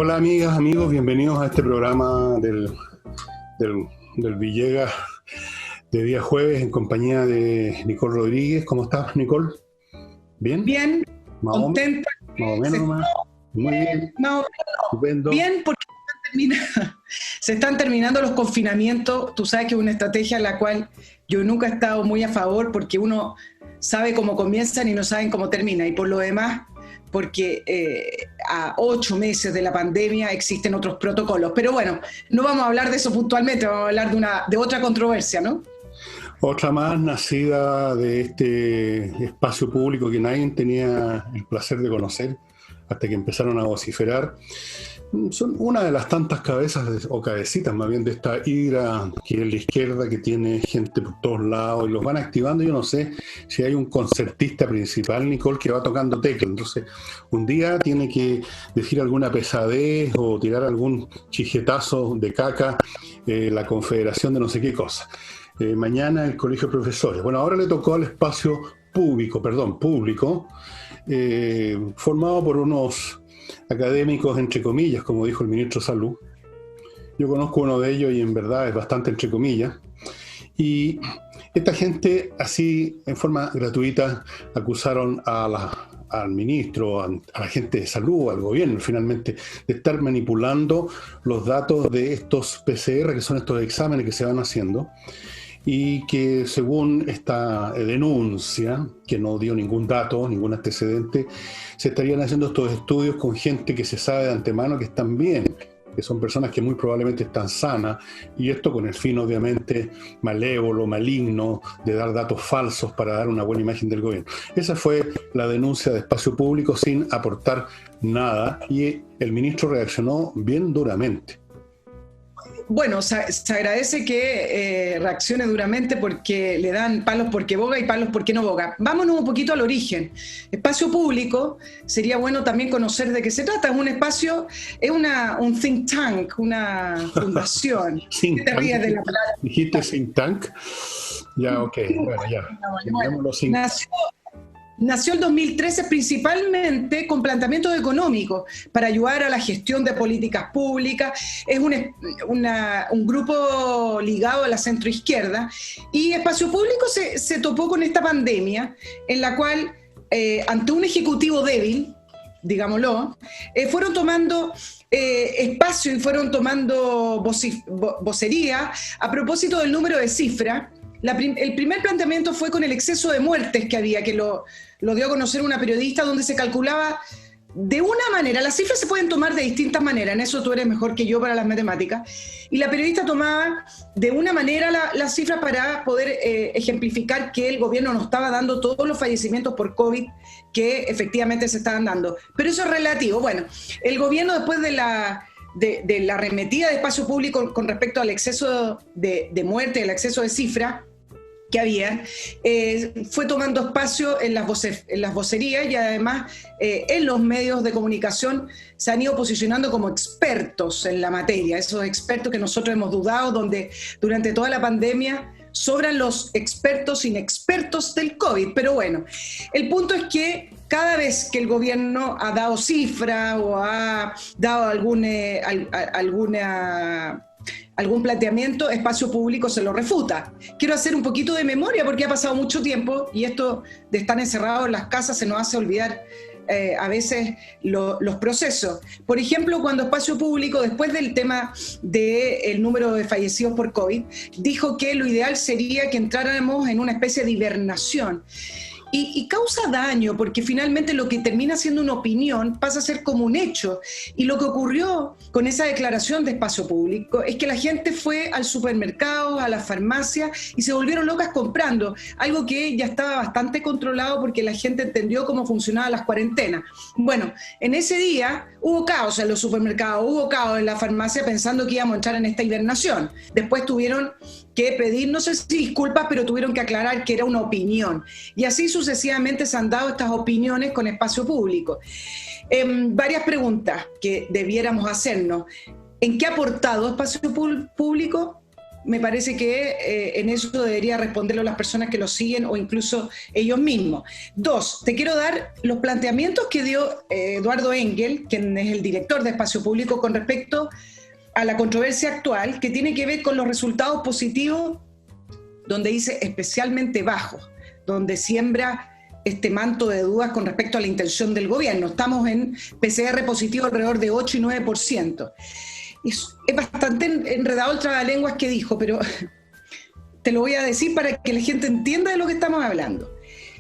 Hola amigas, amigos, bienvenidos a este programa del Villegas de día jueves en compañía de Nicole Rodríguez. ¿Cómo estás, Nicole? ¿Bien? Bien, ¿Más contenta. más o menos nomás? Muy bien. No, Estupendo. bien, porque se están terminando los confinamientos. Tú sabes que es una estrategia en la cual yo nunca he estado muy a favor, porque uno sabe cómo comienzan y no saben cómo termina. Y por lo demás, porque a 8 meses de la pandemia existen otros protocolos. Pero bueno, no vamos a hablar de eso puntualmente, vamos a hablar de otra controversia, ¿no? Otra más nacida de este espacio público que nadie tenía el placer de conocer hasta que empezaron a vociferar. Son una de las tantas cabezas o cabecitas más bien de esta hidra que es la izquierda, que tiene gente por todos lados y los van activando. Yo no sé si hay un concertista principal, Nicole, que va tocando teclas. Entonces un día tiene que decir alguna pesadez o tirar algún chijetazo de caca, la confederación de no sé qué cosa. Mañana el colegio de profesores. Bueno, ahora le tocó al espacio público, formado por unos académicos, entre comillas, como dijo el ministro de Salud. Yo conozco uno de ellos y en verdad es bastante entre comillas. Y esta gente, así, en forma gratuita, acusaron al ministro, a la gente de salud, al gobierno, finalmente, de estar manipulando los datos de estos PCR, que son estos exámenes que se van haciendo, y que según esta denuncia, que no dio ningún dato, ningún antecedente, se estarían haciendo estos estudios con gente que se sabe de antemano que están bien, que son personas que muy probablemente están sanas, y esto con el fin obviamente malévolo, maligno, de dar datos falsos para dar una buena imagen del gobierno. Esa fue la denuncia de Espacio Público sin aportar nada, y el ministro reaccionó bien duramente. Bueno, se agradece que reaccione duramente, porque le dan palos porque boga y palos porque no boga. Vámonos un poquito al origen. Espacio Público, sería bueno también conocer de qué se trata. Es un espacio, es un think tank, una fundación. Think tank, ¿dijiste think tank? Ya, ok, bueno, ya. Nació el 2013 principalmente con planteamientos económicos para ayudar a la gestión de políticas públicas. Es un grupo ligado a la centroizquierda, y Espacio Público se topó con esta pandemia en la cual, ante un ejecutivo débil, digámoslo, fueron tomando espacio y fueron tomando vocería a propósito del número de cifras. El primer planteamiento fue con el exceso de muertes que había, que lo dio a conocer una periodista, donde se calculaba de una manera. Las cifras se pueden tomar de distintas maneras, en eso tú eres mejor que yo para las matemáticas, y la periodista tomaba de una manera las cifras para poder ejemplificar que el gobierno no estaba dando todos los fallecimientos por COVID que efectivamente se estaban dando. Pero eso es relativo. Bueno, el gobierno, después de la arremetida de Espacio Público con respecto al exceso de muerte, el exceso de cifra que había, fue tomando espacio en las vocerías, y además en los medios de comunicación se han ido posicionando como expertos en la materia, esos expertos que nosotros hemos dudado, donde durante toda la pandemia sobran los expertos inexpertos del COVID. Pero bueno, el punto es que cada vez que el gobierno ha dado cifra o ha dado algún planteamiento, Espacio Público se lo refuta. Quiero hacer un poquito de memoria, porque ha pasado mucho tiempo y esto de estar encerrados en las casas se nos hace olvidar a veces los procesos. Por ejemplo, cuando Espacio Público, después del tema del número de fallecidos por COVID, dijo que lo ideal sería que entráramos en una especie de hibernación. Y causa daño, porque finalmente lo que termina siendo una opinión pasa a ser como un hecho. Y lo que ocurrió con esa declaración de Espacio Público es que la gente fue al supermercado, a la farmacia, y se volvieron locas comprando, algo que ya estaba bastante controlado porque la gente entendió cómo funcionaban las cuarentenas. Bueno, en ese día hubo caos en los supermercados, hubo caos en la farmacia, pensando que íbamos a entrar en esta hibernación. Después tuvieron que pedir, no sé si disculpas, pero tuvieron que aclarar que era una opinión. Y así sucesivamente se han dado estas opiniones con Espacio Público. Varias preguntas que debiéramos hacernos. ¿En qué ha aportado Espacio Público? me parece que en eso debería responderlo las personas que lo siguen o incluso ellos mismos. 2, te quiero dar los planteamientos que dio Eduardo Engel, quien es el director de Espacio Público, con respecto a la controversia actual, que tiene que ver con los resultados positivos, donde dice especialmente bajos, donde siembra este manto de dudas con respecto a la intención del gobierno. Estamos en PCR positivo alrededor de 8 y 9%. Es bastante enredado el trabalenguas que dijo, pero te lo voy a decir para que la gente entienda de lo que estamos hablando.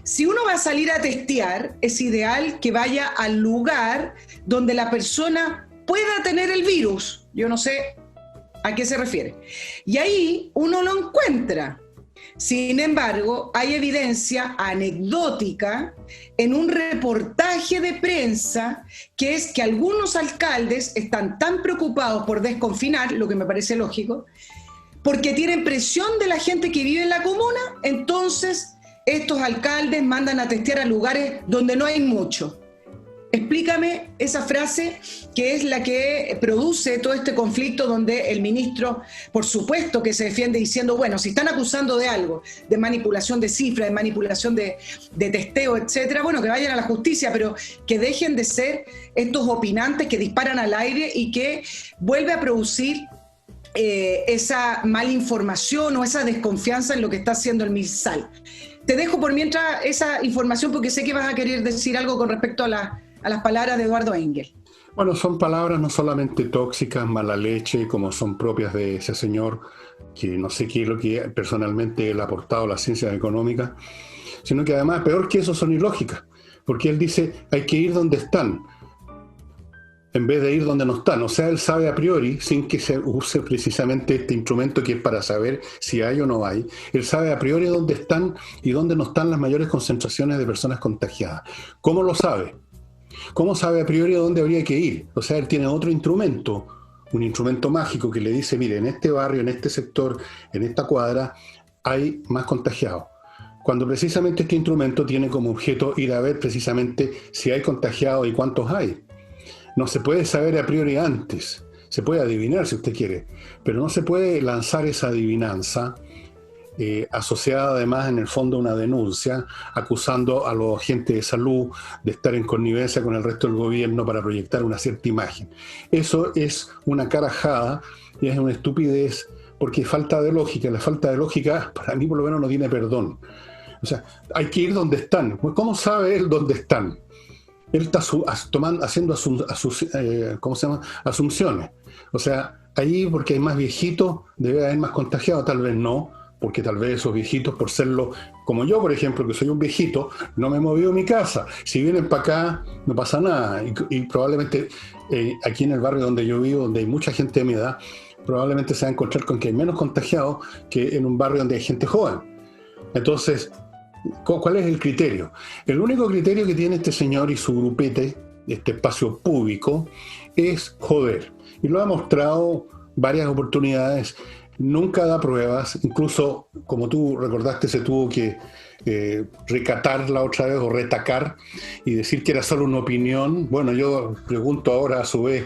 Si uno va a salir a testear, es ideal que vaya al lugar donde la persona pueda tener el virus. Yo no sé a qué se refiere. Y ahí uno lo encuentra. Sin embargo, hay evidencia anecdótica en un reportaje de prensa, que es que algunos alcaldes están tan preocupados por desconfinar, lo que me parece lógico, porque tienen presión de la gente que vive en la comuna, entonces estos alcaldes mandan a testear a lugares donde no hay mucho. Explícame esa frase que es la que produce todo este conflicto, donde el ministro, por supuesto que se defiende diciendo, bueno, si están acusando de algo, de manipulación de cifras, de manipulación de testeo, etcétera, bueno, que vayan a la justicia, pero que dejen de ser estos opinantes que disparan al aire y que vuelve a producir esa malinformación o esa desconfianza en lo que está haciendo el MinSal. Te dejo por mientras esa información porque sé que vas a querer decir algo con respecto a las palabras de Eduardo Engel. Bueno, son palabras no solamente tóxicas, mala leche, como son propias de ese señor, que no sé qué es lo que personalmente él ha aportado a las ciencias económicas, sino que además, peor que eso, son ilógicas, porque él dice, hay que ir donde están, en vez de ir donde no están. O sea, él sabe a priori, sin que se use precisamente este instrumento que es para saber si hay o no hay, él sabe a priori dónde están y dónde no están las mayores concentraciones de personas contagiadas. ¿Cómo lo sabe? ¿Cómo sabe a priori a dónde habría que ir? O sea, él tiene otro instrumento, un instrumento mágico que le dice, mire, en este barrio, en este sector, en esta cuadra, hay más contagiados. Cuando precisamente este instrumento tiene como objeto ir a ver precisamente si hay contagiados y cuántos hay. No se puede saber a priori antes, se puede adivinar si usted quiere, pero no se puede lanzar esa adivinanza asociada además en el fondo a una denuncia, acusando a los agentes de salud de estar en connivencia con el resto del gobierno para proyectar una cierta imagen. Eso es una carajada y es una estupidez, porque falta de lógica. La falta de lógica, para mí por lo menos, no tiene perdón. O sea, hay que ir donde están. ¿Cómo sabe él dónde están? Él está haciendo asunciones. O sea, ahí porque hay más viejitos, debe haber más contagiados, tal vez no, porque tal vez esos viejitos, por serlo, como yo, por ejemplo, que soy un viejito, no me he movido de mi casa. Si vienen para acá, no pasa nada. Y probablemente aquí en el barrio donde yo vivo, donde hay mucha gente de mi edad, probablemente se va a encontrar con que hay menos contagiados que en un barrio donde hay gente joven. Entonces, ¿cuál es el criterio? El único criterio que tiene este señor y su grupete, este espacio público, es joder. Y lo ha mostrado varias oportunidades. Nunca da pruebas, incluso, como tú recordaste, se tuvo que recatar la otra vez o retacar y decir que era solo una opinión. Bueno, yo pregunto ahora a su vez,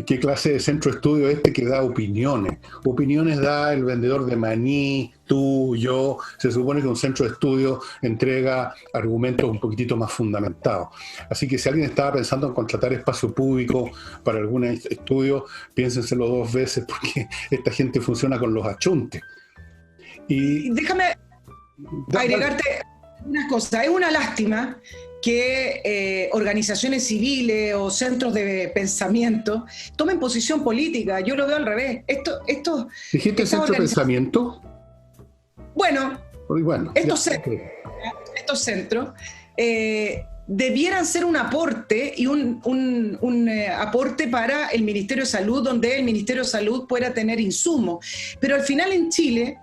¿qué clase de centro de estudio es este que da opiniones? Opiniones da el vendedor de maní, tú, yo. Se supone que un centro de estudio entrega argumentos un poquitito más fundamentados. Así que si alguien estaba pensando en contratar espacio público para algún estudio, piénsenselo 2 veces, porque esta gente funciona con los achuntes. Y déjame agregarte una cosa. Es una lástima que organizaciones civiles o centros de pensamiento tomen posición política. Yo lo veo al revés. ¿Dijiste centro de pensamiento? Bueno, estos centros debieran ser un aporte y un aporte para el Ministerio de Salud, donde el Ministerio de Salud pueda tener insumos. Pero al final en Chile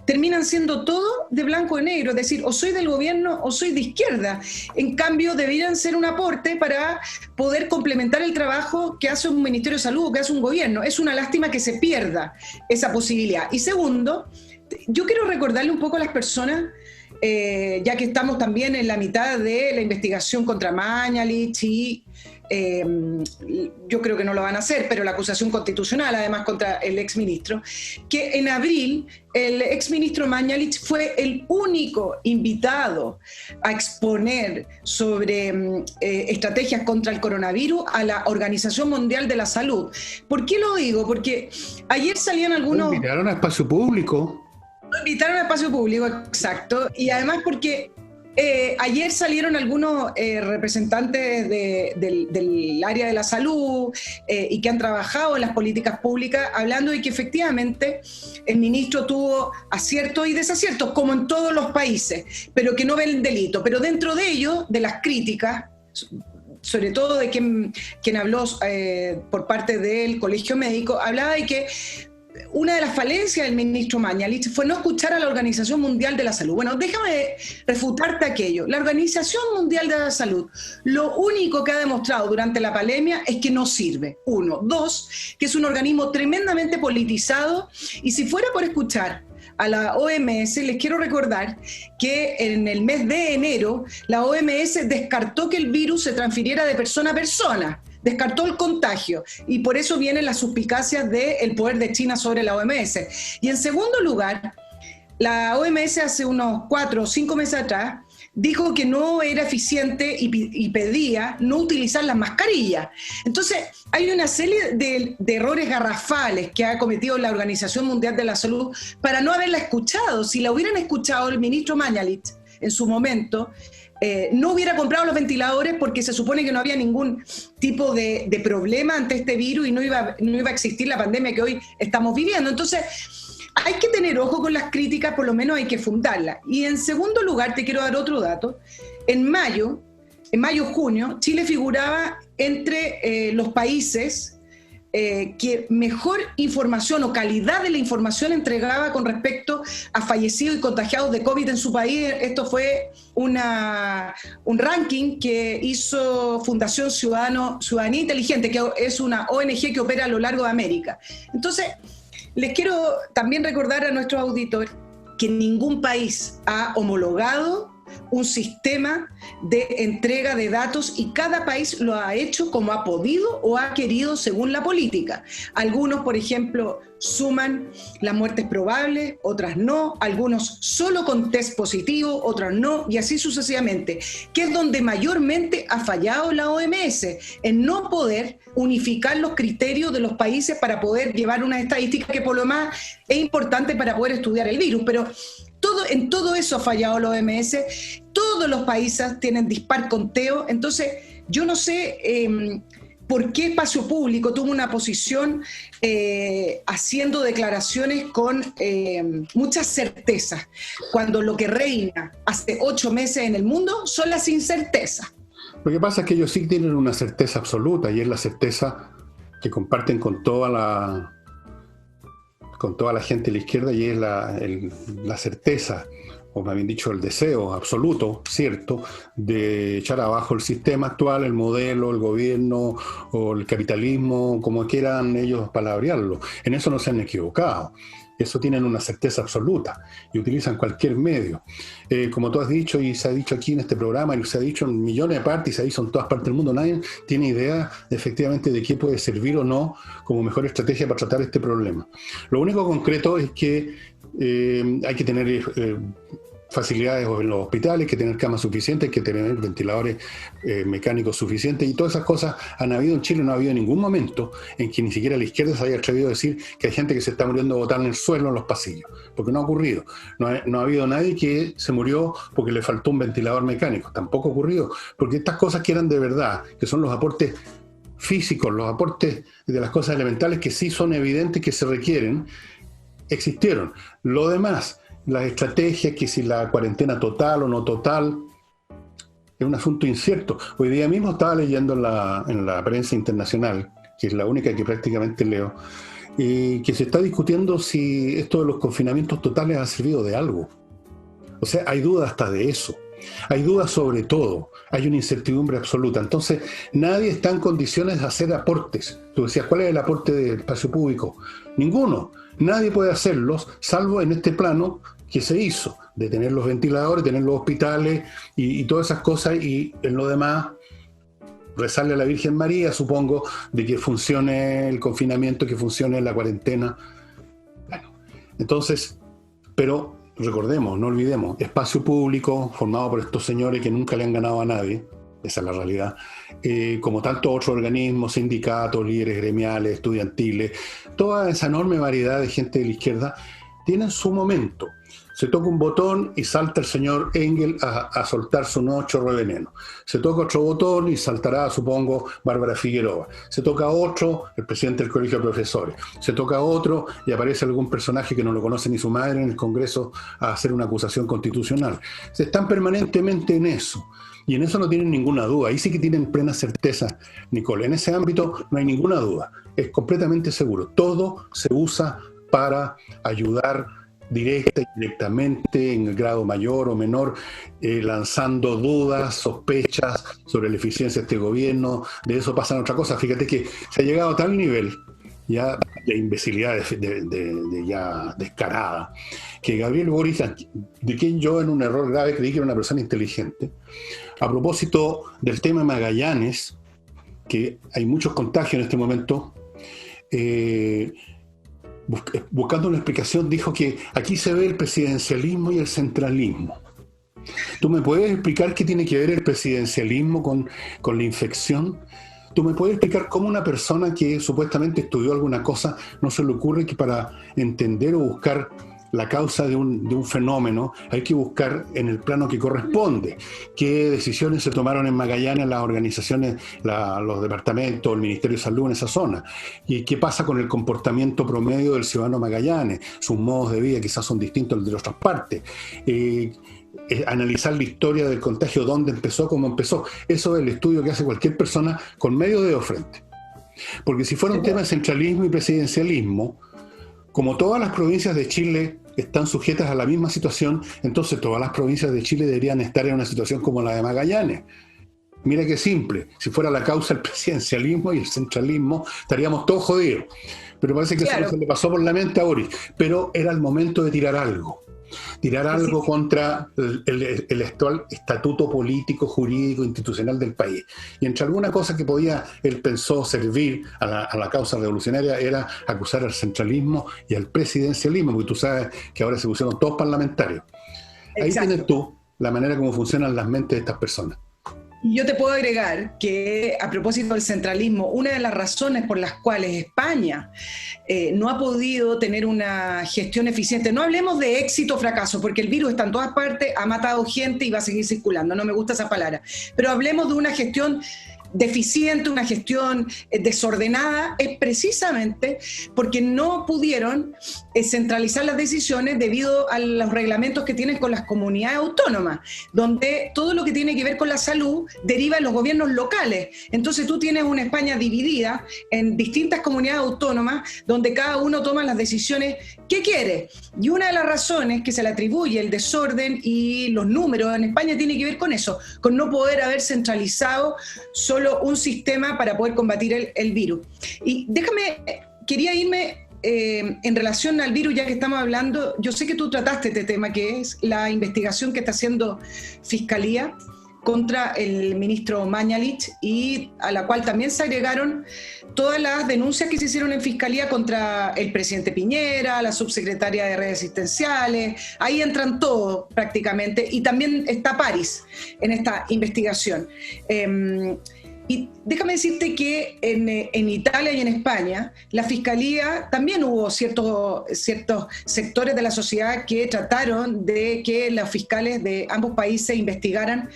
terminan siendo todo de blanco y negro, es decir, o soy del gobierno o soy de izquierda. En cambio, deberían ser un aporte para poder complementar el trabajo que hace un Ministerio de Salud o que hace un gobierno. Es una lástima que se pierda esa posibilidad. Y segundo, yo quiero recordarle un poco a las personas, ya que estamos también en la mitad de la investigación contra Mañalich y yo creo que no lo van a hacer, pero la acusación constitucional, además contra el exministro, que en abril el exministro Mañalich fue el único invitado a exponer sobre estrategias contra el coronavirus a la Organización Mundial de la Salud. ¿Por qué lo digo? Porque ayer salían algunos... Lo invitaron a espacio público. Lo invitaron a espacio público, exacto, y además porque... ayer salieron algunos representantes del área de la salud y que han trabajado en las políticas públicas hablando de que efectivamente el ministro tuvo aciertos y desaciertos, como en todos los países, pero que no ve el delito. Pero dentro de ello, de las críticas, sobre todo de quien habló por parte del Colegio Médico, hablaba de que una de las falencias del ministro Mañalich fue no escuchar a la Organización Mundial de la Salud. Bueno, déjame refutarte aquello. La Organización Mundial de la Salud, lo único que ha demostrado durante la pandemia es que no sirve. Uno. Dos, que es un organismo tremendamente politizado, y si fuera por escuchar a la OMS, les quiero recordar que en el mes de enero la OMS descartó que el virus se transfiriera de persona a persona. Descartó el contagio, y por eso vienen las suspicacias del poder de China sobre la OMS. Y en segundo lugar, la OMS hace unos 4 o 5 meses atrás dijo que no era eficiente y pedía no utilizar las mascarillas. Entonces, hay una serie de errores garrafales que ha cometido la Organización Mundial de la Salud para no haberla escuchado. Si la hubieran escuchado, el ministro Mañalich en su momento no hubiera comprado los ventiladores, porque se supone que no había ningún tipo de problema ante este virus y no iba a existir la pandemia que hoy estamos viviendo. Entonces, hay que tener ojo con las críticas, por lo menos hay que fundarlas. Y en segundo lugar, te quiero dar otro dato. En mayo, junio, Chile figuraba entre los países que mejor información o calidad de la información entregaba con respecto a fallecidos y contagiados de COVID en su país. Esto fue un ranking que hizo Fundación Ciudadanía Inteligente, que es una ONG que opera a lo largo de América. Entonces, les quiero también recordar a nuestros auditores que ningún país ha homologado un sistema de entrega de datos, y cada país lo ha hecho como ha podido o ha querido según la política. Algunos, por ejemplo, suman las muertes probables, otras no, algunos solo con test positivo, otras no, y así sucesivamente, que es donde mayormente ha fallado la OMS, en no poder unificar los criterios de los países para poder llevar una estadística que por lo más es importante para poder estudiar el virus. Pero en todo eso ha fallado la OMS, todos los países tienen dispar conteo. Entonces yo no sé por qué Espacio Público tuvo una posición haciendo declaraciones con muchas certezas, cuando lo que reina hace 8 meses en el mundo son las incertezas. Lo que pasa es que ellos sí tienen una certeza absoluta, y es la certeza que comparten con toda la gente de la izquierda, y es la certeza, o más bien dicho, el deseo absoluto, cierto, de echar abajo el sistema actual, el modelo, el gobierno o el capitalismo, como quieran ellos palabrearlo. En eso no se han equivocado. Eso tienen una certeza absoluta y utilizan cualquier medio. Como tú has dicho, y se ha dicho aquí en este programa, y se ha dicho en millones de partes, y se ha dicho en todas partes del mundo, nadie tiene idea efectivamente de qué puede servir o no como mejor estrategia para tratar este problema. Lo único concreto es que hay que tener facilidades en los hospitales, que tener camas suficientes, que tener ventiladores mecánicos suficientes, y todas esas cosas han habido en Chile. No ha habido ningún momento en que ni siquiera la izquierda se haya atrevido a decir que hay gente que se está muriendo botando en el suelo en los pasillos, porque no ha ocurrido. No ha habido nadie que se murió porque le faltó un ventilador mecánico, tampoco ha ocurrido, porque estas cosas que eran de verdad, que son los aportes físicos, los aportes de las cosas elementales que sí son evidentes, que se requieren, existieron. Lo demás, las estrategias, que si la cuarentena total o no total, es un asunto incierto. Hoy día mismo estaba leyendo en la prensa internacional, que es la única que prácticamente leo, y que se está discutiendo si esto de los confinamientos totales ha servido de algo. O sea, hay dudas hasta de eso. Hay dudas sobre todo. Hay una incertidumbre absoluta. Entonces, nadie está en condiciones de hacer aportes. Tú decías, ¿cuál es el aporte del espacio público? Ninguno. Nadie puede hacerlos, salvo en este plano que se hizo, de tener los ventiladores, tener los hospitales y todas esas cosas, y en lo demás rezarle a la Virgen María, supongo, de que funcione el confinamiento, que funcione la cuarentena. Bueno, entonces, pero recordemos, no olvidemos, espacio público formado por estos señores que nunca le han ganado a nadie, esa es la realidad, como tantos otros organismos, sindicatos, líderes gremiales, estudiantiles, toda esa enorme variedad de gente de la izquierda, tienen su momento. Se toca un botón y salta el señor Engel a soltar su nuevo chorro de veneno. Se toca otro botón y saltará, supongo, Bárbara Figueroa. Se toca otro, el presidente del Colegio de Profesores. Se toca otro y aparece algún personaje que no lo conoce ni su madre en el Congreso a hacer una acusación constitucional. Se están permanentemente en eso. Y en eso no tienen ninguna duda. Ahí sí que tienen plena certeza, Nicole. En ese ámbito no hay ninguna duda. Es completamente seguro. Todo se usa para ayudar directa y directamente, en el grado mayor o menor, lanzando dudas, sospechas sobre la eficiencia de este gobierno. De eso pasan otra cosa. Fíjate que se ha llegado a tal nivel ya de imbecilidad de ya descarada, que Gabriel Boric, de quien yo en un error grave creí que era una persona inteligente, a propósito del tema Magallanes, que hay muchos contagios en este momento, buscando una explicación, dijo que aquí se ve el presidencialismo y el centralismo. ¿Tú me puedes explicar qué tiene que ver el presidencialismo con la infección? ¿Tú me puedes explicar cómo una persona que supuestamente estudió alguna cosa no se le ocurre que para entender o buscar la causa de un fenómeno hay que buscar en el plano que corresponde? ¿Qué decisiones se tomaron en Magallanes las organizaciones, los departamentos, el Ministerio de Salud en esa zona? ¿Y qué pasa con el comportamiento promedio del ciudadano Magallanes? Sus modos de vida quizás son distintos a los de otras partes. Analizar la historia del contagio, dónde empezó, cómo empezó. Eso es el estudio que hace cualquier persona con medio dedo frente. Porque si fuera un tema de centralismo y presidencialismo, como todas las provincias de Chile están sujetas a la misma situación, entonces todas las provincias de Chile deberían estar en una situación como la de Magallanes. Mira qué simple, si fuera la causa el presidencialismo y el centralismo, estaríamos todos jodidos. Pero parece que claro, eso no se le pasó por la mente a Boris. Pero era el momento de tirar algo contra el actual estatuto político, jurídico, institucional del país. Y entre alguna cosa que podía, él pensó, servir a la causa revolucionaria era acusar al centralismo y al presidencialismo, porque tú sabes que ahora se pusieron todos parlamentarios. Ahí Exacto. Tienes tú la manera como funcionan las mentes de estas personas. Yo te puedo agregar que, a propósito del centralismo, una de las razones por las cuales España no ha podido tener una gestión eficiente, no hablemos de éxito o fracaso, porque el virus está en todas partes, ha matado gente y va a seguir circulando, no me gusta esa palabra, pero hablemos de una gestión deficiente, una gestión desordenada, es precisamente porque no pudieron centralizar las decisiones debido a los reglamentos que tienen con las comunidades autónomas, donde todo lo que tiene que ver con la salud deriva en los gobiernos locales. Entonces tú tienes una España dividida en distintas comunidades autónomas donde cada uno toma las decisiones que quiere. Y una de las razones que se le atribuye el desorden y los números en España tiene que ver con eso, con no poder haber centralizado solo un sistema para poder combatir el virus. Y quería irme en relación al virus, ya que estamos hablando, yo sé que tú trataste este tema, que es la investigación que está haciendo Fiscalía contra el ministro Mañalich, y a la cual también se agregaron todas las denuncias que se hicieron en Fiscalía contra el presidente Piñera, la subsecretaria de redes asistenciales, ahí entran todos prácticamente, y también está París en esta investigación. Y déjame decirte que en Italia y en España, la Fiscalía también hubo ciertos sectores de la sociedad que trataron de que los fiscales de ambos países investigaran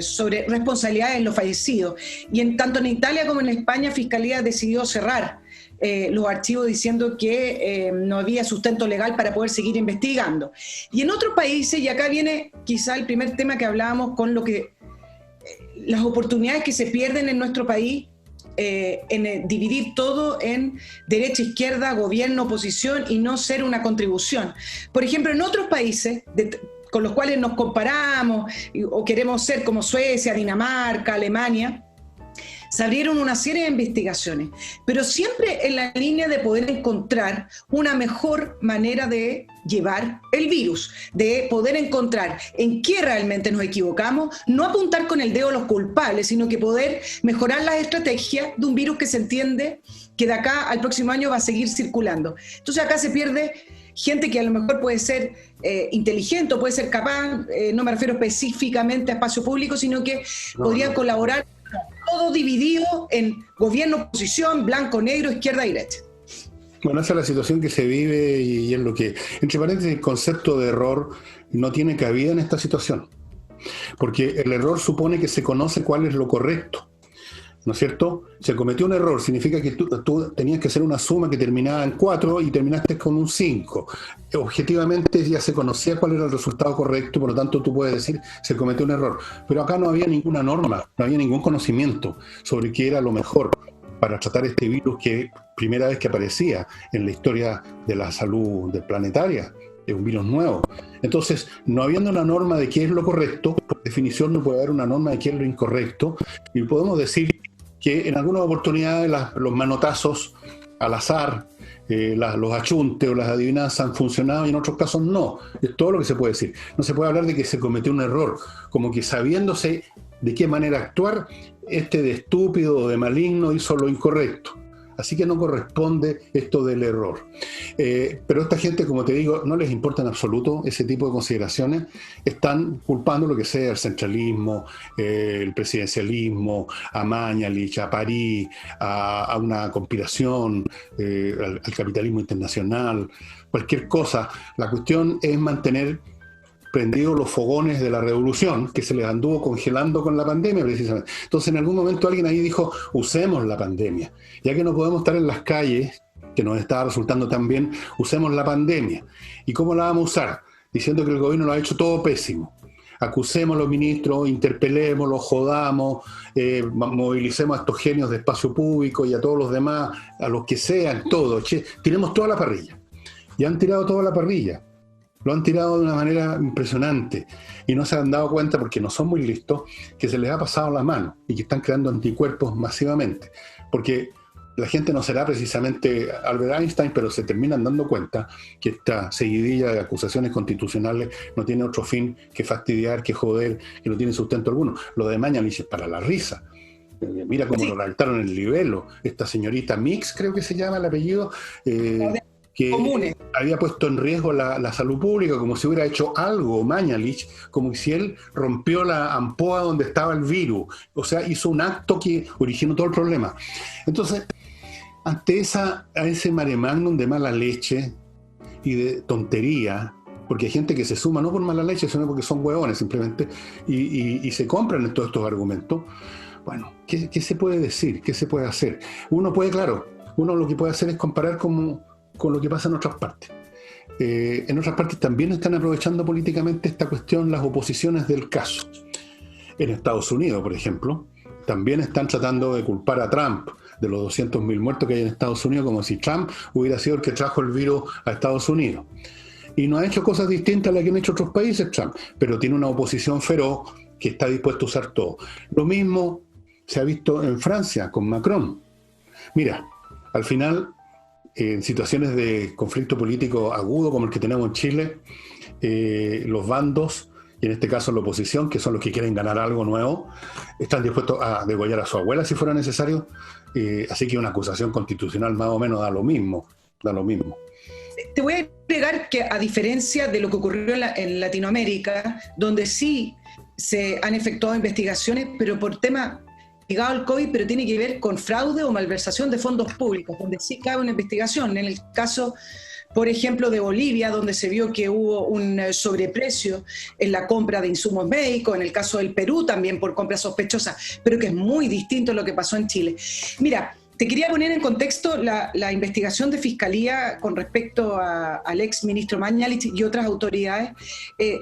sobre responsabilidades en los fallecidos. Y tanto en Italia como en España, Fiscalía decidió cerrar los archivos diciendo que no había sustento legal para poder seguir investigando. Y en otros países, y acá viene quizá el primer tema que hablábamos con lo que las oportunidades que se pierden en nuestro país en dividir todo en derecha, izquierda, gobierno, oposición y no ser una contribución. Por ejemplo, en otros países con los cuales nos comparamos o queremos ser como Suecia, Dinamarca, Alemania, se abrieron una serie de investigaciones, pero siempre en la línea de poder encontrar una mejor manera de llevar el virus, de poder encontrar en qué realmente nos equivocamos, no apuntar con el dedo a los culpables, sino que poder mejorar las estrategias de un virus que se entiende que de acá al próximo año va a seguir circulando. Entonces acá se pierde gente que a lo mejor puede ser inteligente o puede ser capaz, no me refiero específicamente a espacio público, sino que podrían colaborar todo dividido en gobierno, oposición, blanco, negro, izquierda y derecha. Bueno, esa es la situación que se vive y es lo que, entre paréntesis, el concepto de error no tiene cabida en esta situación, porque el error supone que se conoce cuál es lo correcto, ¿no es cierto? Se cometió un error, significa que tú tenías que hacer una suma que terminaba en 4 y terminaste con un 5. Objetivamente ya se conocía cuál era el resultado correcto, por lo tanto tú puedes decir se cometió un error. Pero acá no había ninguna norma, no había ningún conocimiento sobre qué era lo mejor para tratar este virus que primera vez que aparecía en la historia de la salud planetaria. Es un virus nuevo. Entonces, no habiendo una norma de qué es lo correcto, por definición no puede haber una norma de qué es lo incorrecto, y podemos decir que en algunas oportunidades los manotazos al azar, los achuntes o las adivinanzas han funcionado y en otros casos no. Es todo lo que se puede decir. No se puede hablar de que se cometió un error, como que sabiéndose de qué manera actuar, de estúpido o de maligno hizo lo incorrecto. Así que no corresponde esto del error. Pero esta gente, como te digo, no les importa en absoluto ese tipo de consideraciones. Están culpando lo que sea, el centralismo, el presidencialismo, a Mañalich, a París, a una conspiración, al capitalismo internacional, cualquier cosa. La cuestión es mantener prendidos los fogones de la revolución que se les anduvo congelando con la pandemia precisamente. Entonces en algún momento alguien ahí dijo, usemos la pandemia, ya que no podemos estar en las calles, que nos estaba resultando tan bien, usemos la pandemia. ¿Y cómo la vamos a usar? Diciendo que el gobierno lo ha hecho todo pésimo. Acusemos a los ministros, interpelémoslos, jodamos, movilicemos a estos genios de espacio público y a todos los demás, a los que sean, todos, tiremos toda la parrilla. Y han tirado toda la parrilla. Lo han tirado de una manera impresionante y no se han dado cuenta, porque no son muy listos, que se les ha pasado la mano y que están creando anticuerpos masivamente. Porque la gente no será precisamente Albert Einstein, pero se terminan dando cuenta que esta seguidilla de acusaciones constitucionales no tiene otro fin que fastidiar, que joder, que no tiene sustento alguno. Lo de Mañalich es para la risa. Mira cómo lo redactaron en el libelo. Esta señorita Mix, creo que se llama el apellido, que había puesto en riesgo la salud pública, como si hubiera hecho algo Mañalich, como si él rompió la ampoa donde estaba el virus, o sea, hizo un acto que originó todo el problema. Entonces, ante ese mare magnum de mala leche y de tontería, porque hay gente que se suma no por mala leche, sino porque son huevones simplemente, y se compran todos estos argumentos. Bueno, ¿qué se puede decir? ¿Qué se puede hacer? Uno lo que puede hacer es comparar con lo que pasa en otras partes. En otras partes también están aprovechando políticamente esta cuestión las oposiciones del caso. En Estados Unidos, por ejemplo, también están tratando de culpar a Trump de los 200.000 muertos que hay en Estados Unidos, como si Trump hubiera sido el que trajo el virus a Estados Unidos. Y no ha hecho cosas distintas a las que han hecho otros países Trump, pero tiene una oposición feroz que está dispuesta a usar todo. Lo mismo se ha visto en Francia con Macron. Mira, al final, en situaciones de conflicto político agudo como el que tenemos en Chile, los bandos, y en este caso la oposición, que son los que quieren ganar algo nuevo, están dispuestos a degollar a su abuela si fuera necesario, así que una acusación constitucional más o menos da lo mismo. Te voy a agregar que, a diferencia de lo que ocurrió en Latinoamérica, donde sí se han efectuado investigaciones, pero por tema ligado al COVID, pero tiene que ver con fraude o malversación de fondos públicos, donde sí cabe una investigación. En el caso, por ejemplo, de Bolivia, donde se vio que hubo un sobreprecio en la compra de insumos médicos, en el caso del Perú también por compra sospechosa, pero que es muy distinto a lo que pasó en Chile. Mira, te quería poner en contexto la investigación de Fiscalía con respecto al ex ministro Mañalich y otras autoridades,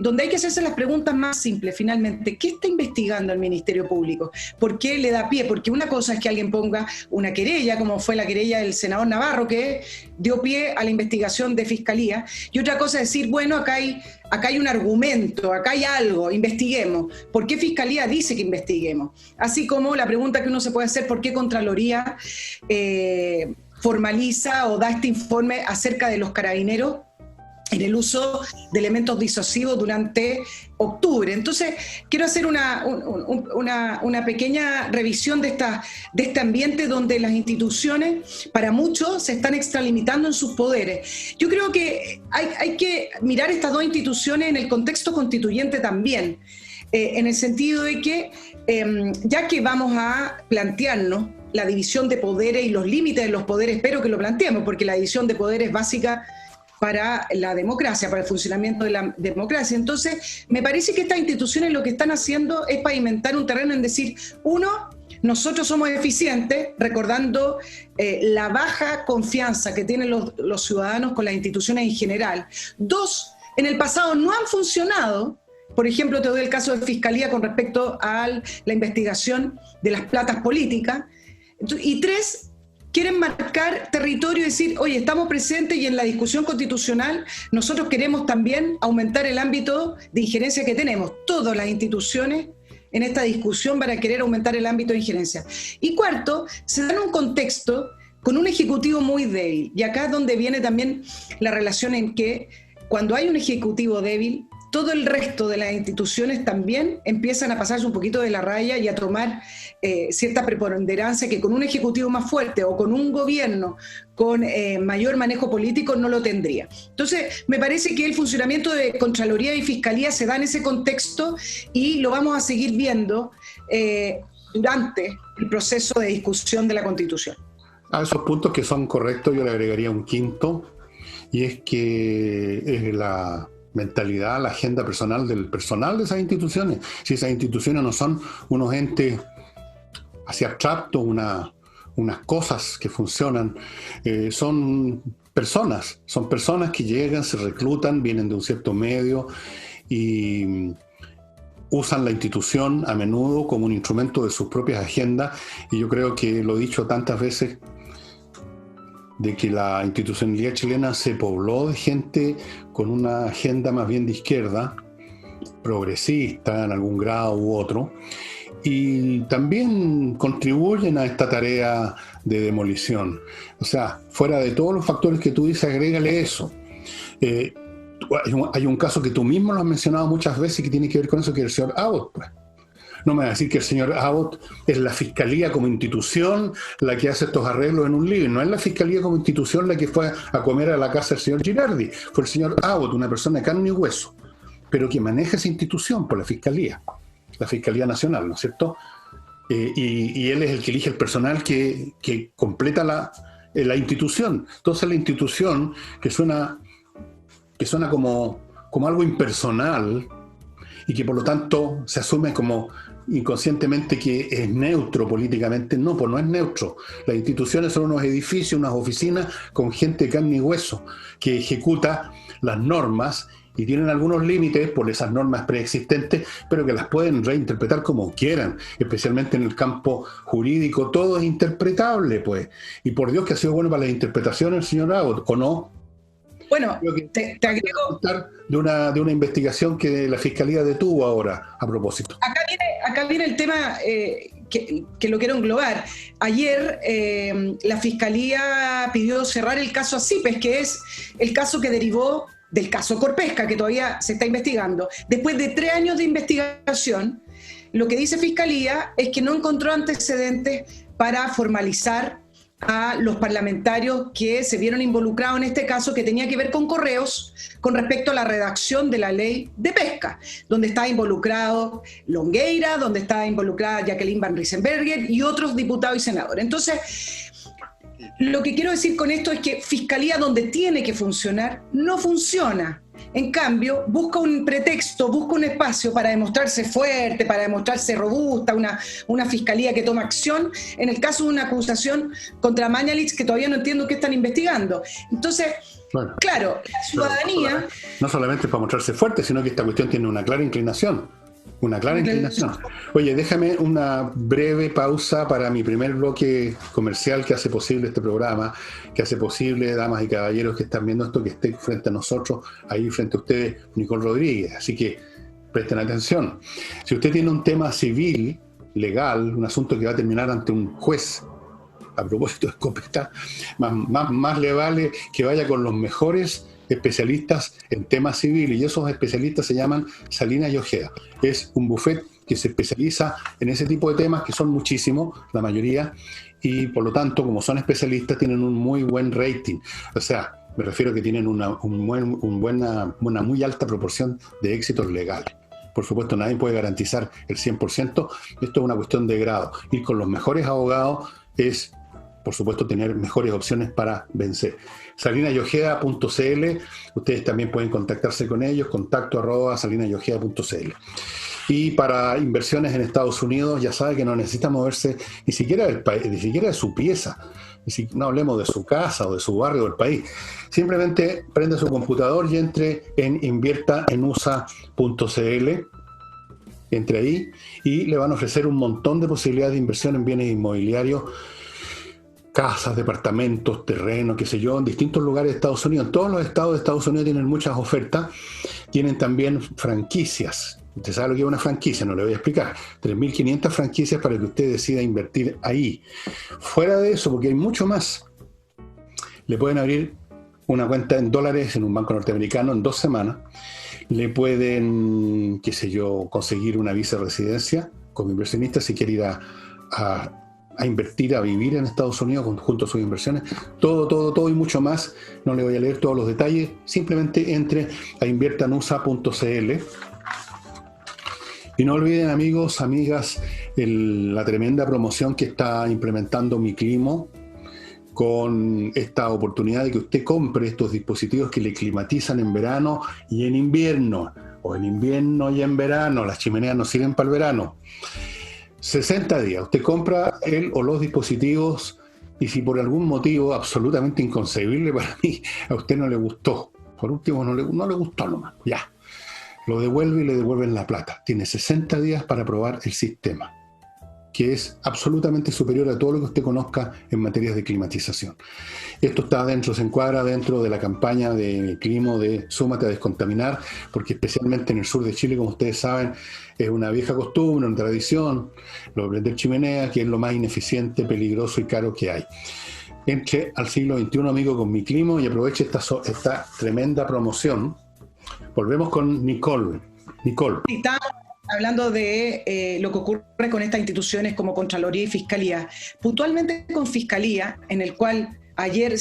donde hay que hacerse las preguntas más simples, finalmente. ¿Qué está investigando el Ministerio Público? ¿Por qué le da pie? Porque una cosa es que alguien ponga una querella, como fue la querella del senador Navarro, que dio pie a la investigación de Fiscalía, y otra cosa es decir, bueno, acá hay acá hay un argumento, acá hay algo, investiguemos. ¿Por qué Fiscalía dice que investiguemos? Así como la pregunta que uno se puede hacer, ¿por qué Contraloría formaliza o da este informe acerca de los carabineros en el uso de elementos disuasivos durante octubre? Entonces, quiero hacer una pequeña revisión de este ambiente donde las instituciones, para muchos, se están extralimitando en sus poderes. Yo creo que hay que mirar estas dos instituciones en el contexto constituyente también, en el sentido de que, ya que vamos a plantearnos la división de poderes y los límites de los poderes, espero que lo planteemos, porque la división de poderes es básica para la democracia, para el funcionamiento de la democracia. Entonces, me parece que estas instituciones lo que están haciendo es pavimentar un terreno en decir, uno, nosotros somos eficientes, recordando la baja confianza que tienen los ciudadanos con las instituciones en general. Dos, en el pasado no han funcionado. Por ejemplo, te doy el caso de Fiscalía con respecto a la investigación de las platas políticas. Y tres, quieren marcar territorio y decir, oye, estamos presentes y en la discusión constitucional nosotros queremos también aumentar el ámbito de injerencia que tenemos, todas las instituciones en esta discusión van a querer aumentar el ámbito de injerencia. Y cuarto, se da en un contexto con un ejecutivo muy débil, y acá es donde viene también la relación en que cuando hay un ejecutivo débil, todo el resto de las instituciones también empiezan a pasarse un poquito de la raya y a tomar cierta preponderancia que con un ejecutivo más fuerte o con un gobierno con mayor manejo político no lo tendría. Entonces, me parece que el funcionamiento de Contraloría y Fiscalía se da en ese contexto y lo vamos a seguir viendo durante el proceso de discusión de la Constitución. A esos puntos que son correctos yo le agregaría un quinto, y es que es la mentalidad, la agenda personal del personal de esas instituciones. Si esas instituciones no son unos entes así abstractos, unas cosas que funcionan, son personas que llegan, se reclutan, vienen de un cierto medio y usan la institución a menudo como un instrumento de sus propias agendas, y yo creo que lo he dicho tantas veces, de que la institucionalidad chilena se pobló de gente con una agenda más bien de izquierda, progresista en algún grado u otro, y también contribuyen a esta tarea de demolición. O sea, fuera de todos los factores que tú dices, agrégale eso. Hay un caso que tú mismo lo has mencionado muchas veces que tiene que ver con eso, que es el señor Abbott, pues. No me va a decir que el señor Abbott es la Fiscalía como institución la que hace estos arreglos en un living. No es la Fiscalía como institución la que fue a comer a la casa del señor Girardi. Fue el señor Abbott, una persona de carne y hueso, pero que maneja esa institución por la Fiscalía Nacional, ¿no es cierto? Y él es el que elige el personal que completa la institución. Entonces la institución que suena como algo impersonal y que por lo tanto se asume como inconscientemente que es neutro políticamente. No, pues no es neutro. Las instituciones son unos edificios, unas oficinas con gente de carne y hueso que ejecuta las normas y tienen algunos límites por esas normas preexistentes, pero que las pueden reinterpretar como quieran, especialmente en el campo jurídico. Todo es interpretable, pues. Y por Dios que ha sido bueno para las interpretaciones el señor Abbott, ¿o no? Bueno, te agrego de una investigación que la Fiscalía detuvo ahora, a propósito. Acá viene el tema que lo quiero englobar. Ayer la Fiscalía pidió cerrar el caso Acipes, que es el caso que derivó del caso Corpesca, que todavía se está investigando. Después de 3 años de investigación, lo que dice Fiscalía es que no encontró antecedentes para formalizar a los parlamentarios que se vieron involucrados en este caso, que tenía que ver con correos con respecto a la redacción de la ley de pesca, donde estaba involucrado Longueira, donde estaba involucrada Jacqueline Van Riesenberger y otros diputados y senadores. Entonces, lo que quiero decir con esto es que Fiscalía, donde tiene que funcionar, no funciona. En cambio, busca un pretexto, busca un espacio para demostrarse fuerte, para demostrarse robusta, una fiscalía que toma acción, en el caso de una acusación contra Mañalich, que todavía no entiendo qué están investigando. Entonces, bueno, claro, la ciudadanía... No solamente para mostrarse fuerte, sino que esta cuestión tiene una clara inclinación. Una clara inclinación. Oye, déjame una breve pausa para mi primer bloque comercial que hace posible este programa, que hace posible, damas y caballeros que están viendo esto, que esté frente a nosotros, ahí frente a ustedes, Nicole Rodríguez. Así que presten atención. Si usted tiene un tema civil, legal, un asunto que va a terminar ante un juez, a propósito de escopeta, más le vale que vaya con los mejores especialistas en temas civiles, y esos especialistas se llaman Salinas y Ojeda. Es un buffet que se especializa en ese tipo de temas, que son muchísimos, la mayoría, y por lo tanto, como son especialistas, tienen un muy buen rating. O sea, me refiero a que tienen una muy alta proporción de éxitos legales. Por supuesto, nadie puede garantizar el 100%, esto es una cuestión de grado. Ir con los mejores abogados es, por supuesto, tener mejores opciones para vencer. salinasyojeda.cl, ustedes también pueden contactarse con ellos, contacto@salinasyojeda.cl. Y para inversiones en Estados Unidos, ya sabe que no necesita moverse ni siquiera del país, ni siquiera de su pieza, no hablemos de su casa o de su barrio o del país. Simplemente prende su computador y entre en inviertaenusa.cl, entre ahí y le van a ofrecer un montón de posibilidades de inversión en bienes inmobiliarios, casas, departamentos, terrenos, qué sé yo, en distintos lugares de Estados Unidos. En todos los estados de Estados Unidos tienen muchas ofertas, tienen también franquicias. Usted sabe lo que es una franquicia, no le voy a explicar. 3.500 franquicias para que usted decida invertir ahí. Fuera de eso, porque hay mucho más, le pueden abrir una cuenta en dólares en un banco norteamericano en 2 semanas. Le pueden, qué sé yo, conseguir una visa de residencia como inversionista si quiere ir a invertir, a vivir en Estados Unidos junto a sus inversiones. Todo y mucho más. No le voy a leer todos los detalles. Simplemente entre a inviertanusa.cl. Y no olviden, amigos, amigas, la tremenda promoción que está implementando Miclimo con esta oportunidad de que usted compre estos dispositivos que le climatizan en verano y en invierno, o en invierno y en verano. Las chimeneas no sirven para el verano. 60 días, usted compra él o los dispositivos, y si por algún motivo absolutamente inconcebible para mí a usted no le gustó, por último no le gustó nomás, ya, lo devuelve y le devuelven la plata. Tiene 60 días para probar el sistema, que es absolutamente superior a todo lo que usted conozca en materias de climatización. Esto se encuadra dentro de la campaña de Climo de Súmate a Descontaminar, porque especialmente en el sur de Chile, como ustedes saben, es una vieja costumbre, una tradición, lo de prender chimenea, que es lo más ineficiente, peligroso y caro que hay. Entre al siglo XXI, amigo, con Miclimo y aproveche esta tremenda promoción. Volvemos con Nicole. Estamos hablando de lo que ocurre con estas instituciones como Contraloría y Fiscalía. Puntualmente con Fiscalía, en el cual ayer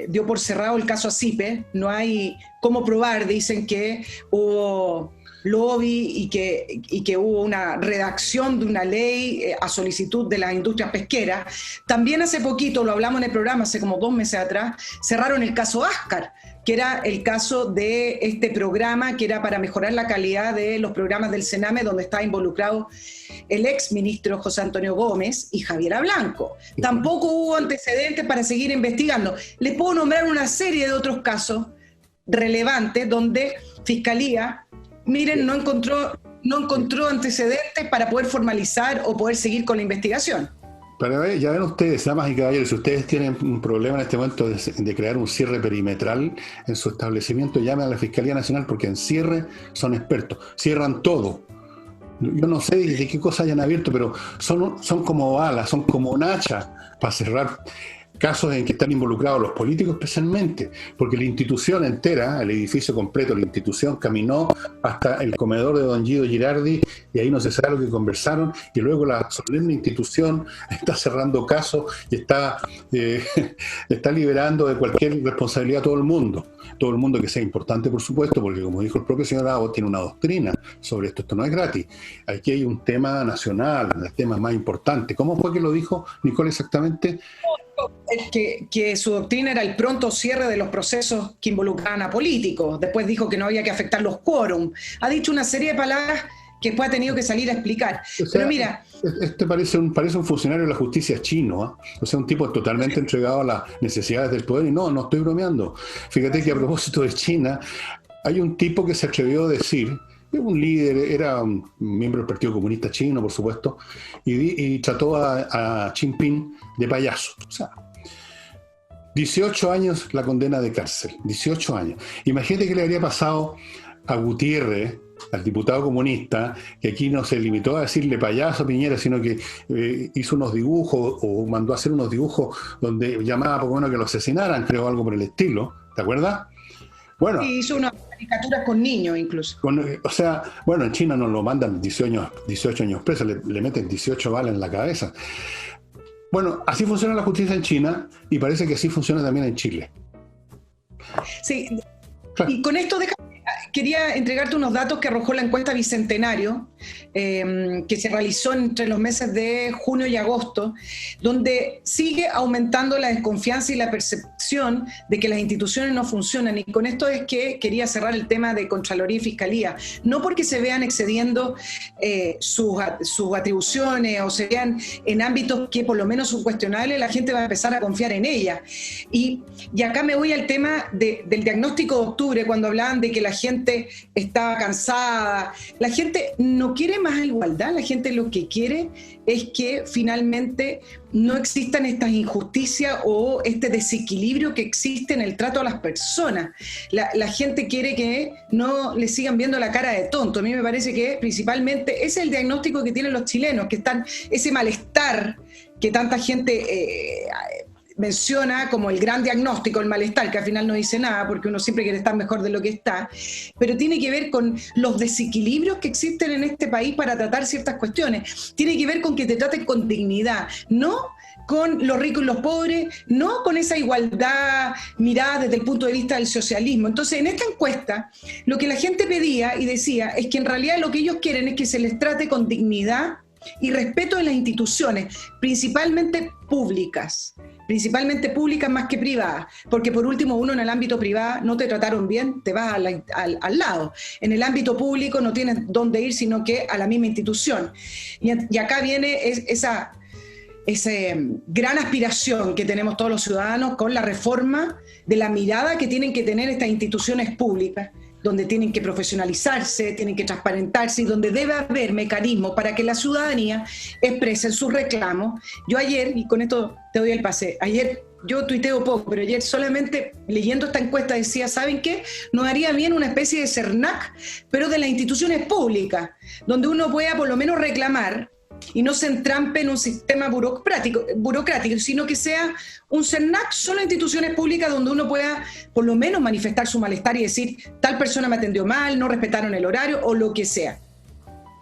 dio por cerrado el caso ASIPE, no hay cómo probar, dicen que hubo lobby y que hubo una redacción de una ley a solicitud de las industrias pesqueras. También hace poquito, lo hablamos en el programa, hace como 2 meses atrás, cerraron el caso Ascar, que era el caso de este programa que era para mejorar la calidad de los programas del Sename, donde está involucrado el ex ministro José Antonio Gómez y Javiera Blanco. Tampoco hubo antecedentes para seguir investigando. Les puedo nombrar una serie de otros casos relevantes donde Fiscalía, miren, no encontró antecedentes para poder formalizar o poder seguir con la investigación. Pero ya ven ustedes, damas y caballeros, si ustedes tienen un problema en este momento de crear un cierre perimetral en su establecimiento, llamen a la Fiscalía Nacional, porque en cierre son expertos, cierran todo. Yo no sé de qué cosa hayan abierto, pero son como balas, son como un hacha para cerrar casos en que están involucrados los políticos especialmente, porque la institución entera, el edificio completo, la institución caminó hasta el comedor de don Guido Girardi y ahí no se sabe lo que conversaron, y luego la solemne institución está cerrando casos y está liberando de cualquier responsabilidad a todo el mundo que sea importante, por supuesto, porque como dijo el propio señor Agos, tiene una doctrina sobre esto no es gratis. Aquí hay un tema nacional, el tema más importante. ¿Cómo fue que lo dijo Nicole exactamente? Que su doctrina era el pronto cierre de los procesos que involucraban a políticos. Después dijo que no había que afectar los quórum. Ha dicho una serie de palabras que después ha tenido que salir a explicar. O sea, pero mira, este parece un funcionario de la justicia chino, ¿eh? O sea, un tipo totalmente entregado a las necesidades del poder. Y no estoy bromeando. Fíjate que a propósito de China, hay un tipo que se atrevió a decir un líder, era un miembro del Partido Comunista Chino, por supuesto, y trató a Xi Jinping de payaso. O sea, 18 años la condena de cárcel, 18 años. Imagínate qué le habría pasado a Gutiérrez, al diputado comunista, que aquí no se limitó a decirle payaso a Piñera, sino que hizo unos dibujos, o mandó a hacer unos dibujos donde llamaba por lo menos que lo asesinaran, creo, algo por el estilo, ¿te acuerdas? Bueno, sí, hizo unas caricaturas con niños incluso. O sea, bueno, en China nos lo mandan 18 años preso, le meten 18 balas en la cabeza. Bueno, así funciona la justicia en China y parece que así funciona también en Chile. Sí, y con esto quería entregarte unos datos que arrojó la encuesta Bicentenario, que se realizó entre los meses de junio y agosto, donde sigue aumentando la desconfianza y la percepción de que las instituciones no funcionan. Y con esto es que quería cerrar el tema de Contraloría y Fiscalía, no porque se vean excediendo sus atribuciones o se vean en ámbitos que por lo menos son cuestionables, la gente va a empezar a confiar en ellas. Y acá me voy al tema del diagnóstico de octubre, cuando hablaban de que la gente estaba cansada. La gente no quiere más igualdad, la gente lo que quiere es que finalmente no existan estas injusticias o este desequilibrio que existe en el trato a las personas. La gente quiere que no le sigan viendo la cara de tonto. A mí me parece que principalmente ese es el diagnóstico que tienen los chilenos, que están ese malestar que tanta gente menciona como el gran diagnóstico, el malestar, que al final no dice nada porque uno siempre quiere estar mejor de lo que está, pero tiene que ver con los desequilibrios que existen en este país para tratar ciertas cuestiones. Tiene que ver con que te traten con dignidad, no con los ricos y los pobres, no con esa igualdad mirada desde el punto de vista del socialismo. Entonces, en esta encuesta, lo que la gente pedía y decía es que en realidad lo que ellos quieren es que se les trate con dignidad y respeto de las instituciones, principalmente públicas más que privadas, porque por último uno en el ámbito privado no te trataron bien, te vas al lado. En el ámbito público no tienes dónde ir sino que a la misma institución. Y acá viene esa gran aspiración que tenemos todos los ciudadanos con la reforma de la mirada que tienen que tener estas instituciones públicas, donde tienen que profesionalizarse, tienen que transparentarse y donde debe haber mecanismos para que la ciudadanía exprese sus reclamos. Yo ayer, y con esto te doy el pase, ayer yo tuiteo poco, pero ayer solamente leyendo esta encuesta decía, ¿saben qué? Nos haría bien una especie de CERNAC, pero de las instituciones públicas, donde uno pueda por lo menos reclamar y no se entrampe en un sistema burocrático, sino que sea un CERNAC, solo instituciones públicas donde uno pueda por lo menos manifestar su malestar y decir, tal persona me atendió mal, no respetaron el horario o lo que sea.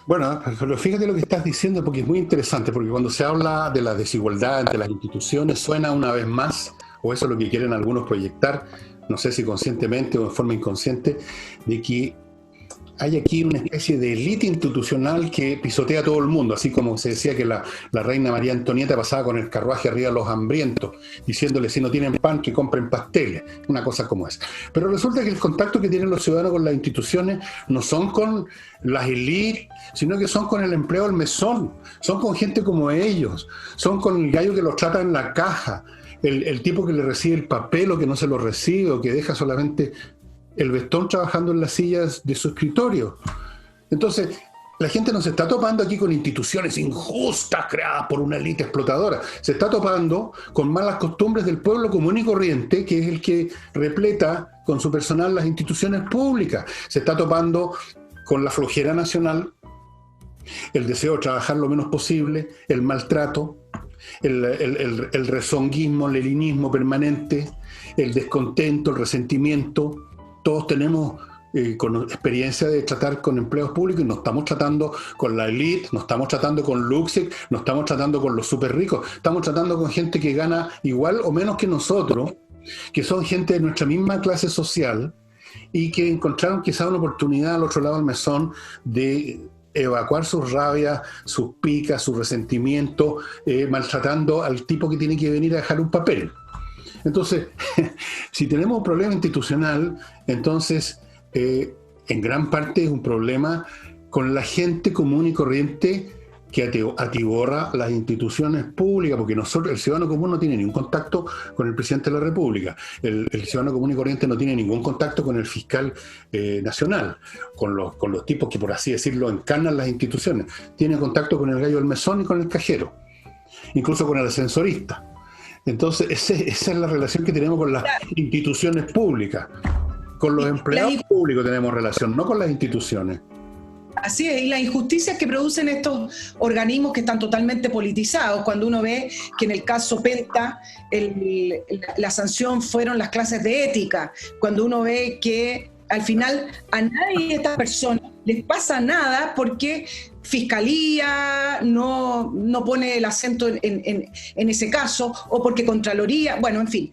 Bueno, pero fíjate lo que estás diciendo porque es muy interesante, porque cuando se habla de la desigualdad entre las instituciones suena una vez más, o eso es lo que quieren algunos proyectar, no sé si conscientemente o de forma inconsciente, de que hay aquí una especie de élite institucional que pisotea a todo el mundo, así como se decía que la reina María Antonieta pasaba con el carruaje arriba de los hambrientos, diciéndole si no tienen pan que compren pasteles, una cosa como esa. Pero resulta que el contacto que tienen los ciudadanos con las instituciones no son con las élites, sino que son con el empleo del mesón, son con gente como ellos, son con el gallo que los trata en la caja, el tipo que le recibe el papel o que no se lo recibe o que deja solamente el vestón trabajando en las sillas de su escritorio. Entonces, la gente no se está topando aquí con instituciones injustas creadas por una élite explotadora. Se está topando con malas costumbres del pueblo común y corriente, que es el que repleta con su personal las instituciones públicas. Se está topando con la flojera nacional, el deseo de trabajar lo menos posible, el maltrato, el rezonguismo, el leninismo permanente, el descontento, el resentimiento. Todos tenemos con experiencia de tratar con empleos públicos y no estamos tratando con la élite, no estamos tratando con Luxec, no estamos tratando con los súper ricos, estamos tratando con gente que gana igual o menos que nosotros, que son gente de nuestra misma clase social y que encontraron quizá una oportunidad al otro lado del mesón de evacuar sus rabias, sus picas, su resentimiento, maltratando al tipo que tiene que venir a dejar un papel. Entonces, si tenemos un problema institucional, entonces en gran parte es un problema con la gente común y corriente que atiborra las instituciones públicas, porque el ciudadano común no tiene ningún contacto con el presidente de la República, el ciudadano común y corriente no tiene ningún contacto con el fiscal nacional, con los tipos que, por así decirlo, encarnan las instituciones, tiene contacto con el gallo del mesón y con el cajero, incluso con el ascensorista. Entonces, esa es la relación que tenemos con las instituciones públicas. Con los empleados públicos tenemos relación, no con las instituciones. Así es, y las injusticias que producen estos organismos que están totalmente politizados, cuando uno ve que en el caso Penta la sanción fueron las clases de ética, cuando uno ve que al final a nadie de estas personas les pasa nada porque Fiscalía no pone el acento en ese caso, o porque Contraloría, bueno, en fin.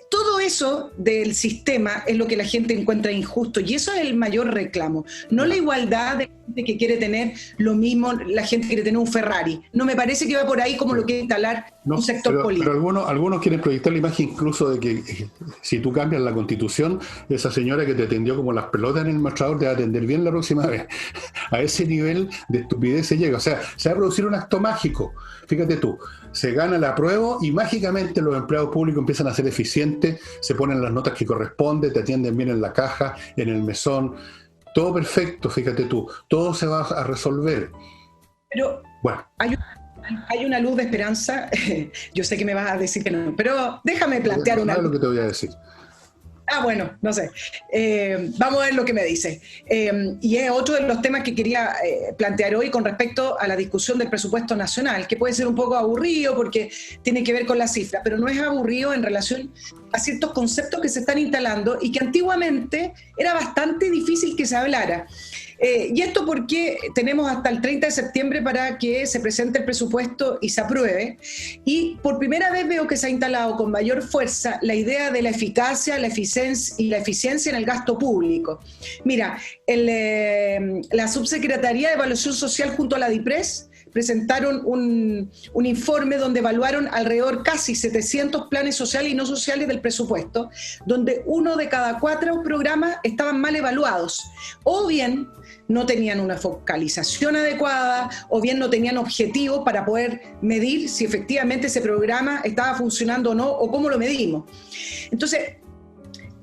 Todo eso del sistema es lo que la gente encuentra injusto, y eso es el mayor reclamo. No la igualdad de gente que quiere tener lo mismo, la gente quiere tener un Ferrari. No me parece que va por ahí como lo quiere instalar un sector político. Pero algunos quieren proyectar la imagen incluso de que si tú cambias la Constitución, esa señora que te atendió como las pelotas en el mostrador te va a atender bien la próxima vez. A ese nivel de estupidez se llega. O sea, se va a producir un acto mágico. Fíjate tú, se gana el apruebo y mágicamente los empleados públicos empiezan a ser eficientes, se ponen las notas que corresponden, te atienden bien en la caja, en el mesón, todo perfecto, fíjate tú, todo se va a resolver. Pero bueno, hay una luz de esperanza. Yo sé que me vas a decir que no, pero déjame plantear una... No es lo que te voy a decir. Bueno, no sé. Vamos a ver lo que me dice. Y es otro de los temas que quería plantear hoy con respecto a la discusión del presupuesto nacional, que puede ser un poco aburrido porque tiene que ver con la cifra, pero no es aburrido en relación a ciertos conceptos que se están instalando y que antiguamente era bastante difícil que se hablara. Y esto porque tenemos hasta el 30 de septiembre para que se presente el presupuesto y se apruebe. Y por primera vez veo que se ha instalado con mayor fuerza la idea de la eficacia, la eficiencia en el gasto público. Mira, la Subsecretaría de Evaluación Social junto a la DIPRES presentaron un informe donde evaluaron alrededor casi 700 planes sociales y no sociales del presupuesto, donde 1 de cada 4 programas estaban mal evaluados, o bien no tenían una focalización adecuada, o bien no tenían objetivos para poder medir si efectivamente ese programa estaba funcionando o no, o cómo lo medimos. Entonces,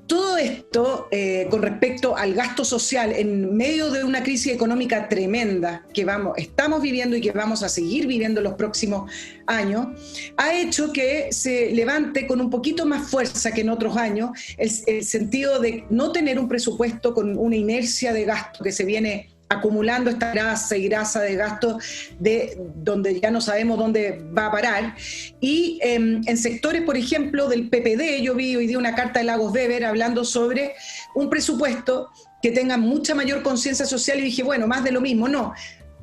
todo esto con respecto al gasto social en medio de una crisis económica tremenda que estamos viviendo y que vamos a seguir viviendo en los próximos años, ha hecho que se levante con un poquito más fuerza que en otros años el sentido de no tener un presupuesto con una inercia de gasto que se viene acumulando, esta grasa y grasa de gasto de donde ya no sabemos dónde va a parar. Y en sectores, por ejemplo, del PPD, yo vi hoy día una carta de Lagos Weber hablando sobre un presupuesto que tenga mucha mayor conciencia social, y dije, bueno, más de lo mismo. No,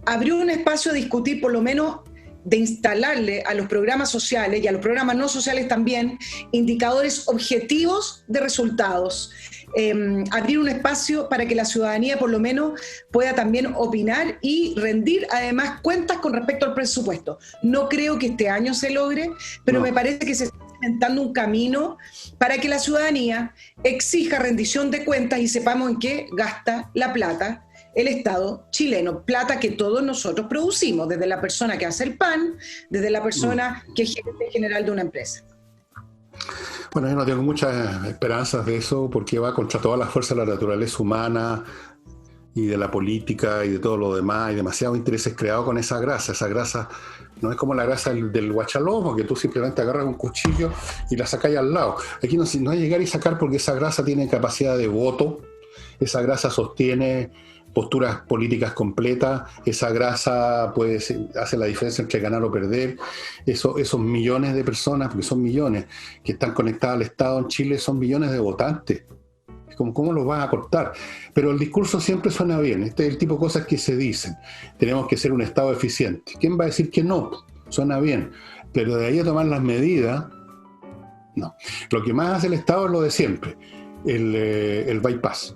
abrió un espacio a discutir, por lo menos, de instalarle a los programas sociales y a los programas no sociales también indicadores objetivos de resultados. Abrir un espacio para que la ciudadanía por lo menos pueda también opinar y rendir además cuentas con respecto al presupuesto. No creo que este año se logre, pero me parece que se está inventando un camino para que la ciudadanía exija rendición de cuentas y sepamos en qué gasta la plata el Estado chileno, plata que todos nosotros producimos, desde la persona que hace el pan, desde la persona que es gerente general de una empresa. Bueno, yo no tengo muchas esperanzas de eso porque va contra todas las fuerzas de la naturaleza humana y de la política y de todo lo demás. Hay demasiados intereses creados con esa grasa. Esa grasa no es como la grasa del guachalomo, que tú simplemente agarras un cuchillo y la sacas al lado. Aquí no es llegar y sacar porque esa grasa tiene capacidad de voto, esa grasa sostiene posturas políticas completas, esa grasa hace la diferencia entre ganar o perder. Esos millones de personas, porque son millones, que están conectadas al Estado en Chile, son millones de votantes. ¿Cómo los van a cortar? Pero el discurso siempre suena bien. Este es el tipo de cosas que se dicen. Tenemos que ser un Estado eficiente. ¿Quién va a decir que no? Suena bien. Pero de ahí a tomar las medidas, no. Lo que más hace el Estado es lo de siempre, el bypass.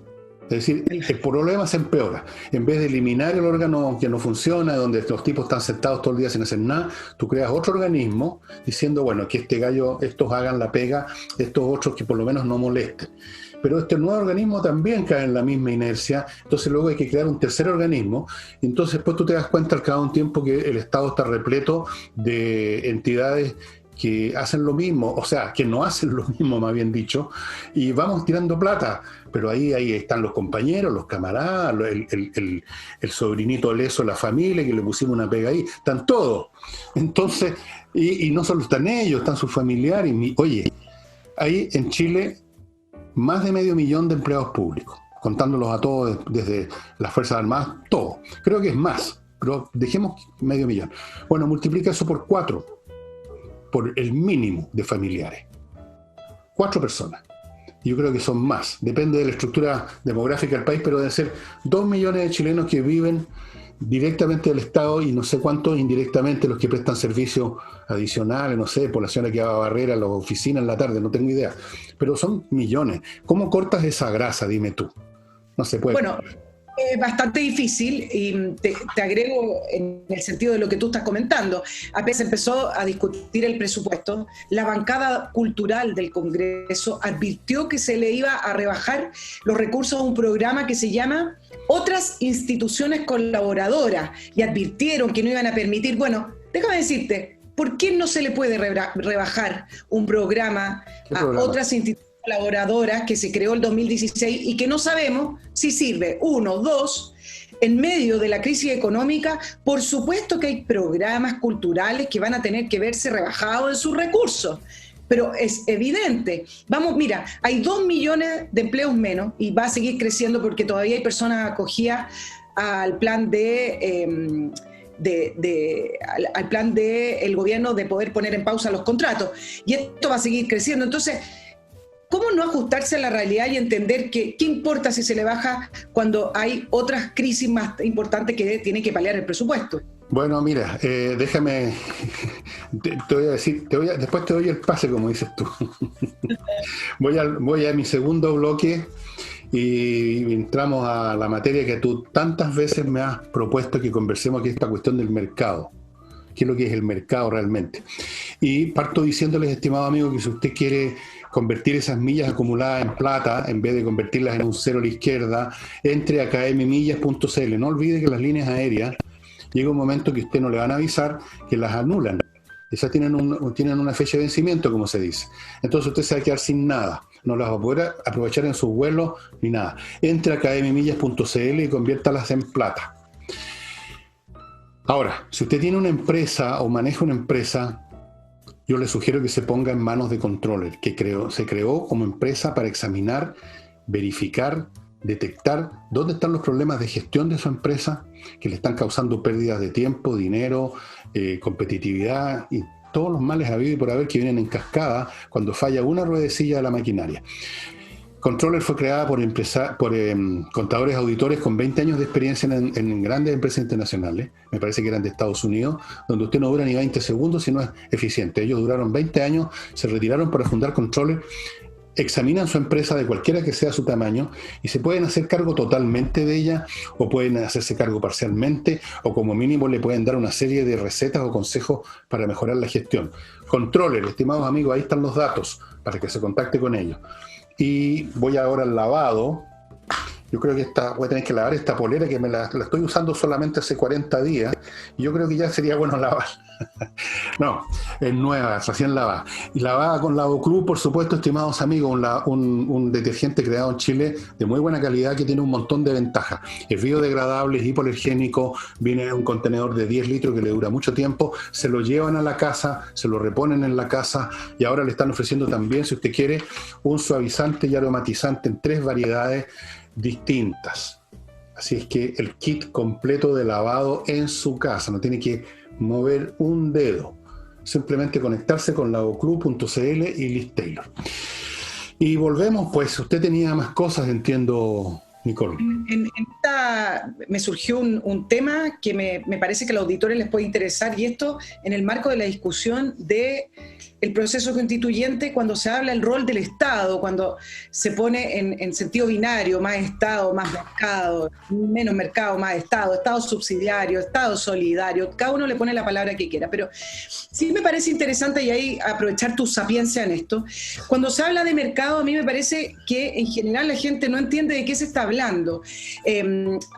Es decir, el problema se empeora. En vez de eliminar el órgano que no funciona, donde los tipos están sentados todo el día sin hacer nada, tú creas otro organismo diciendo, bueno, que este gallo, estos hagan la pega, estos otros que por lo menos no molesten. Pero este nuevo organismo también cae en la misma inercia, entonces luego hay que crear un tercer organismo, y entonces después tú te das cuenta al cabo de un tiempo que el Estado está repleto de entidades que hacen lo mismo, o sea, que no hacen lo mismo, más bien dicho, y vamos tirando plata, pero ahí están los compañeros, los camaradas, el sobrinito leso de la familia, que le pusimos una pega ahí, están todos. Entonces, y no solo están ellos, están sus familiares. Oye, hay en Chile más de 500.000 de empleados públicos, contándolos a todos, desde las Fuerzas Armadas, todo. Creo que es más, pero dejemos 500.000. Bueno, multiplica eso por 4, por el mínimo de familiares. 4 personas. Yo creo que son más. Depende de la estructura demográfica del país, pero deben ser 2 millones de chilenos que viven directamente del Estado y no sé cuántos indirectamente los que prestan servicios adicionales, no sé, población que va a barrer a las oficinas en la tarde, no tengo idea. Pero son millones. ¿Cómo cortas esa grasa? Dime tú. No se puede. Bueno, es bastante difícil y te agrego en el sentido de lo que tú estás comentando. Apenas empezó a discutir el presupuesto, la bancada cultural del Congreso advirtió que se le iba a rebajar los recursos a un programa que se llama Otras Instituciones Colaboradoras y advirtieron que no iban a permitir, bueno, déjame decirte, ¿por qué no se le puede rebajar un programa a otras instituciones colaboradoras que se creó el 2016 y que no sabemos si sirve? 1, 2, en medio de la crisis económica, por supuesto que hay programas culturales que van a tener que verse rebajados en sus recursos, pero es evidente. Vamos, mira, hay 2 millones de empleos menos y va a seguir creciendo porque todavía hay personas acogidas al plan al plan del gobierno de poder poner en pausa los contratos, y esto va a seguir creciendo. Entonces, ¿cómo no ajustarse a la realidad y entender que qué importa si se le baja cuando hay otras crisis más importantes que tiene que paliar el presupuesto? Bueno, mira, déjame, te voy a decir, después te doy el pase, como dices tú. Voy a mi segundo bloque y entramos a la materia que tú tantas veces me has propuesto que conversemos, que es esta cuestión del mercado. ¿Qué es lo que es el mercado realmente? Y parto diciéndoles, estimado amigo, que si usted quiere convertir esas millas acumuladas en plata, en vez de convertirlas en un cero a la izquierda, entre a kmmillas.cl. No olvide que las líneas aéreas llega un momento que usted no le van a avisar que las anulan. Esas tienen una fecha de vencimiento, como se dice. Entonces usted se va a quedar sin nada. No las va a poder aprovechar en sus vuelos ni nada. Entre a kmmillas.cl y conviértalas en plata. Ahora, si usted tiene una empresa o maneja una empresa, yo le sugiero que se ponga en manos de Controller, que se creó como empresa para examinar, verificar, detectar dónde están los problemas de gestión de su empresa que le están causando pérdidas de tiempo, dinero, competitividad y todos los males habidos y por haber que vienen en cascada cuando falla una ruedecilla de la maquinaria. Controller fue creada por contadores auditores con 20 años de experiencia en grandes empresas internacionales, me parece que eran de Estados Unidos, donde usted no dura ni 20 segundos si no es eficiente. Ellos duraron 20 años, se retiraron para fundar Controller, examinan su empresa de cualquiera que sea su tamaño y se pueden hacer cargo totalmente de ella o pueden hacerse cargo parcialmente o como mínimo le pueden dar una serie de recetas o consejos para mejorar la gestión. Controller, estimados amigos, ahí están los datos para que se contacte con ellos. Y voy ahora al lavado. Yo creo que voy a tener que lavar esta polera que la estoy usando solamente hace 40 días y yo creo que ya sería bueno lavar. No, es nueva, recién lavada. Y lavada con Lavoclub, por supuesto, estimados amigos, un detergente creado en Chile de muy buena calidad que tiene un montón de ventajas. Es biodegradable, es hipoalergénico, viene en un contenedor de 10 litros que le dura mucho tiempo, se lo llevan a la casa, se lo reponen en la casa y ahora le están ofreciendo también, si usted quiere, un suavizante y aromatizante en 3 variedades distintas. Así es que el kit completo de lavado en su casa, no tiene que mover un dedo, simplemente conectarse con lavoclub.cl y Liz Taylor. Y volvemos, pues usted tenía más cosas, entiendo, Nicole. Me surgió un tema que me parece que a los auditores les puede interesar, y esto en el marco de la discusión del proceso constituyente, cuando se habla del rol del Estado, cuando se pone en sentido binario, más Estado, más mercado, menos mercado, más Estado, Estado subsidiario, Estado solidario, cada uno le pone la palabra que quiera, pero sí me parece interesante, y ahí aprovechar tu sapiencia en esto. Cuando se habla de mercado, a mí me parece que en general la gente no entiende de qué se está hablando,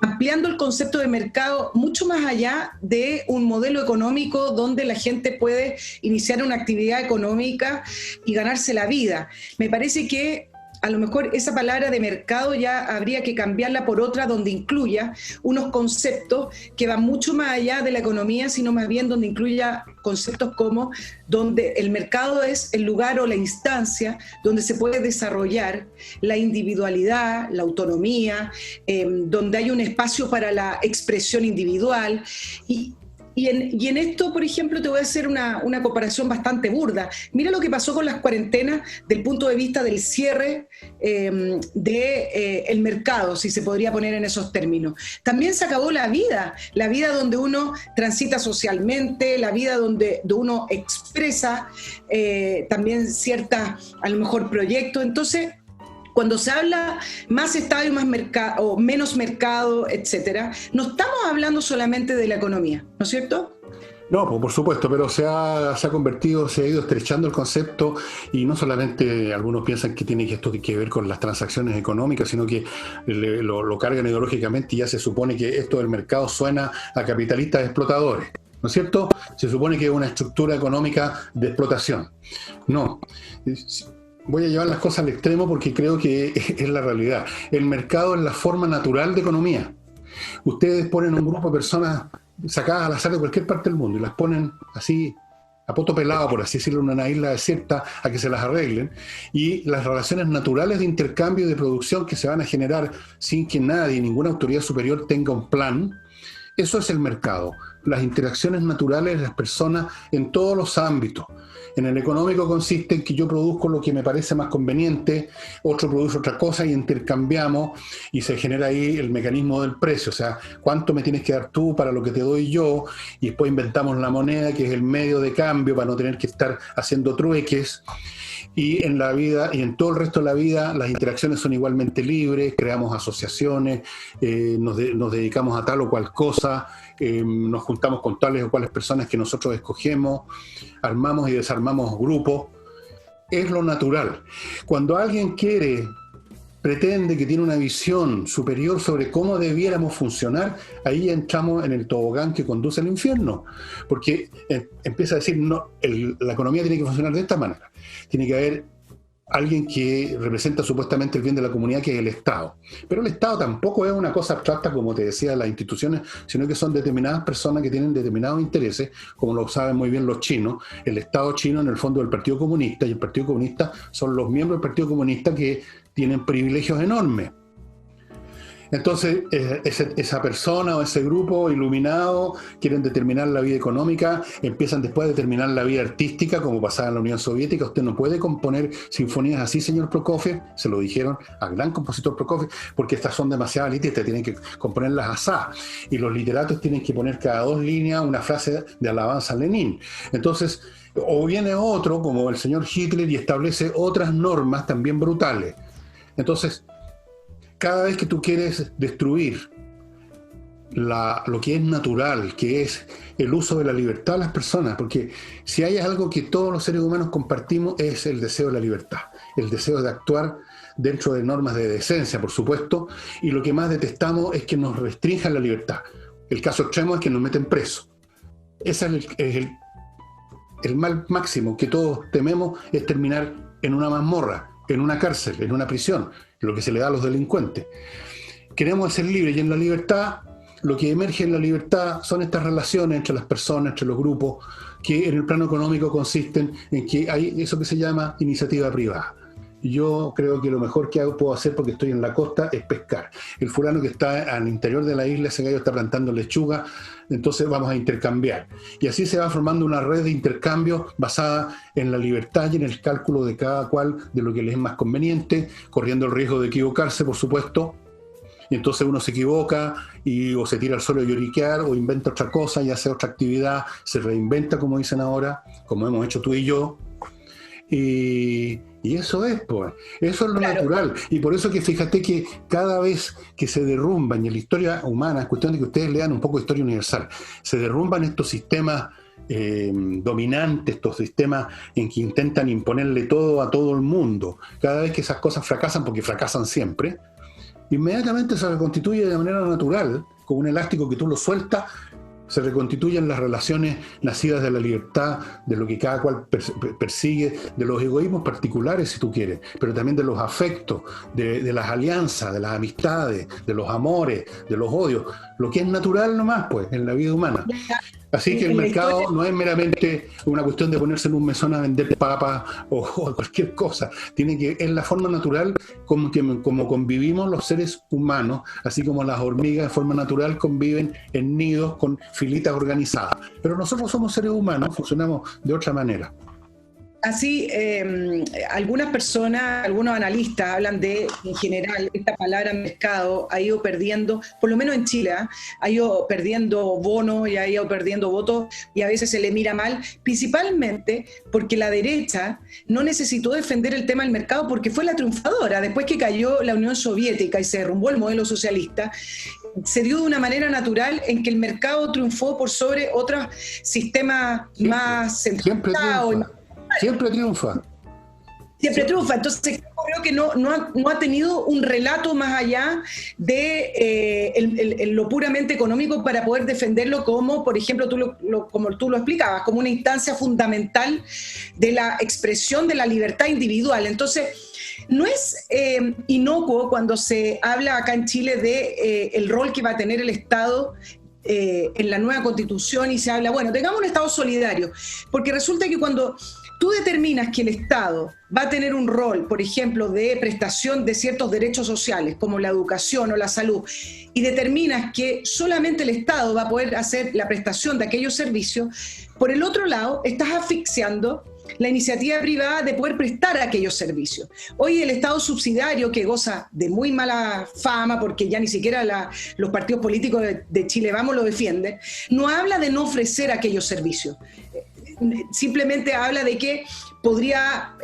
ampliando el concepto de mercado mucho más allá de un modelo económico donde la gente puede iniciar una actividad económica y ganarse la vida. Me parece que a lo mejor esa palabra de mercado ya habría que cambiarla por otra donde incluya unos conceptos que van mucho más allá de la economía, sino más bien donde incluya conceptos como donde el mercado es el lugar o la instancia donde se puede desarrollar la individualidad, la autonomía, donde hay un espacio para la expresión individual. Y en esto, por ejemplo, te voy a hacer una comparación bastante burda. Mira lo que pasó con las cuarentenas del punto de vista del cierre del mercado, si se podría poner en esos términos. También se acabó la vida donde uno transita socialmente, la vida donde uno expresa también ciertas, a lo mejor, proyectos. Entonces, cuando se habla más Estado y más mercado, o menos mercado, etcétera, no estamos hablando solamente de la economía, ¿no es cierto? No, pues por supuesto, pero se ha convertido, se ha ido estrechando el concepto, y no solamente algunos piensan que tiene esto que ver con las transacciones económicas, sino que lo cargan ideológicamente, y ya se supone que esto del mercado suena a capitalistas explotadores, ¿no es cierto? Se supone que es una estructura económica de explotación. No. Voy a llevar las cosas al extremo porque creo que es la realidad. El mercado es la forma natural de economía. Ustedes ponen un grupo de personas sacadas al azar de cualquier parte del mundo y las ponen así, a poto pelado, por así decirlo, en una isla desierta, a que se las arreglen, y las relaciones naturales de intercambio y de producción que se van a generar sin que nadie, ninguna autoridad superior tenga un plan, eso es el mercado. Las interacciones naturales de las personas en todos los ámbitos. En el económico consiste en que yo produzco lo que me parece más conveniente, otro produce otra cosa y intercambiamos, y se genera ahí el mecanismo del precio, o sea, cuánto me tienes que dar tú para lo que te doy yo, y después inventamos la moneda, que es el medio de cambio para no tener que estar haciendo trueques. Y en la vida y en todo el resto de la vida las interacciones son igualmente libres, creamos asociaciones, nos dedicamos a tal o cual cosa, nos juntamos con tales o cuales personas que nosotros escogemos, armamos y desarmamos grupos. Es lo natural. Cuando alguien pretende que tiene una visión superior sobre cómo debiéramos funcionar, ahí entramos en el tobogán que conduce al infierno, porque empieza a decir, no, la economía tiene que funcionar de esta manera. Tiene que haber alguien que representa supuestamente el bien de la comunidad, que es el Estado. Pero el Estado tampoco es una cosa abstracta, como te decía, las instituciones, sino que son determinadas personas que tienen determinados intereses, como lo saben muy bien los chinos. El Estado chino, en el fondo, del Partido Comunista, y el Partido Comunista son los miembros del Partido Comunista que tienen privilegios enormes. Entonces, esa persona o ese grupo iluminado quieren determinar la vida económica, empiezan después a determinar la vida artística, como pasaba en la Unión Soviética. Usted no puede componer sinfonías así, señor Prokofiev, se lo dijeron al gran compositor Prokofiev, porque estas son demasiado elitistas, tienen que componerlas asá. Y los literatos tienen que poner cada 2 líneas una frase de alabanza a Lenin. Entonces, o viene otro, como el señor Hitler, y establece otras normas también brutales. Entonces, cada vez que tú quieres destruir lo que es natural, que es el uso de la libertad de las personas, porque si hay algo que todos los seres humanos compartimos es el deseo de la libertad, el deseo de actuar dentro de normas de decencia, por supuesto, y lo que más detestamos es que nos restrinjan la libertad. El caso extremo es que nos meten presos. Ese es el mal máximo que todos tememos, es terminar en una mazmorra, en una cárcel, en una prisión, lo que se le da a los delincuentes. Queremos ser libres, y en la libertad, lo que emerge en la libertad son estas relaciones entre las personas, entre los grupos, que en el plano económico consisten en que hay eso que se llama iniciativa privada. Yo creo que lo mejor que puedo hacer, porque estoy en la costa, es pescar. El fulano que está al interior de la isla, ese gallo está plantando lechuga, entonces vamos a intercambiar. Y así se va formando una red de intercambio basada en la libertad y en el cálculo de cada cual de lo que les es más conveniente, corriendo el riesgo de equivocarse, por supuesto. Y entonces uno se equivoca o se tira al suelo a lloriquear o inventa otra cosa y hace otra actividad, se reinventa, como dicen ahora, como hemos hecho tú y yo. Y eso es, pues, eso es lo natural. Y por eso que fíjate que cada vez que se derrumban, y en la historia humana, es cuestión de que ustedes lean un poco de historia universal, se derrumban estos sistemas dominantes, estos sistemas en que intentan imponerle todo a todo el mundo. Cada vez que esas cosas fracasan, porque fracasan siempre, inmediatamente se reconstituye de manera natural, con un elástico que tú lo sueltas, se reconstituyen las relaciones nacidas de la libertad, de lo que cada cual persigue, de los egoísmos particulares, si tú quieres, pero también de los afectos, de las alianzas, de las amistades, de los amores, de los odios, lo que es natural nomás, pues, en la vida humana. Así que el mercado no es meramente una cuestión de ponerse en un mesón a vender papas o cualquier cosa. Es la forma natural como convivimos los seres humanos, así como las hormigas de forma natural conviven en nidos con filitas organizadas. Pero nosotros somos seres humanos, funcionamos de otra manera. Así, algunas personas, algunos analistas hablan de, en general, esta palabra mercado ha ido perdiendo, por lo menos en Chile, ha ido perdiendo bonos y ha ido perdiendo votos y a veces se le mira mal, principalmente porque la derecha no necesitó defender el tema del mercado porque fue la triunfadora. Después que cayó la Unión Soviética y se derrumbó el modelo socialista, se dio de una manera natural en que el mercado triunfó por sobre otros sistemas más centralizados. Siempre triunfa. Siempre triunfa. Entonces, creo que no ha tenido un relato más allá de lo puramente económico para poder defenderlo como, por ejemplo, como tú lo explicabas, como una instancia fundamental de la expresión de la libertad individual. Entonces, no es inocuo cuando se habla acá en Chile de el rol que va a tener el Estado en la nueva Constitución y se habla, bueno, tengamos un Estado solidario, porque resulta que cuando tú determinas que el Estado va a tener un rol, por ejemplo, de prestación de ciertos derechos sociales, como la educación o la salud, y determinas que solamente el Estado va a poder hacer la prestación de aquellos servicios, por el otro lado, estás asfixiando la iniciativa privada de poder prestar aquellos servicios. Hoy el Estado subsidiario, que goza de muy mala fama, porque ya ni siquiera los partidos políticos de Chile Vamos lo defienden, no habla de no ofrecer aquellos servicios. Simplemente habla de que podría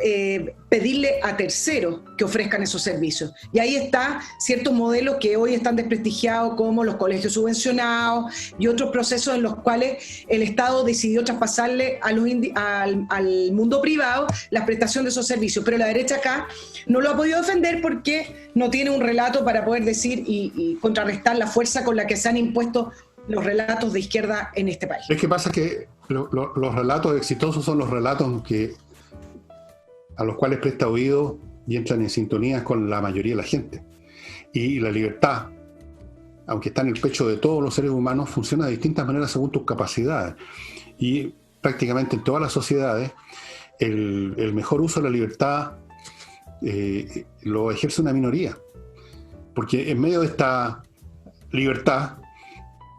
pedirle a terceros que ofrezcan esos servicios. Y ahí está ciertos modelos que hoy están desprestigiados, como los colegios subvencionados y otros procesos en los cuales el Estado decidió traspasarle al mundo privado la prestación de esos servicios. Pero la derecha acá no lo ha podido defender porque no tiene un relato para poder decir y contrarrestar la fuerza con la que se han impuesto los relatos de izquierda en este país. Es que pasa que los relatos exitosos son los relatos a los cuales presta oído y entran en sintonía con la mayoría de la gente. Y la libertad, aunque está en el pecho de todos los seres humanos, funciona de distintas maneras según tus capacidades. Y prácticamente en todas las sociedades, el mejor uso de la libertad lo ejerce una minoría. Porque en medio de esta libertad,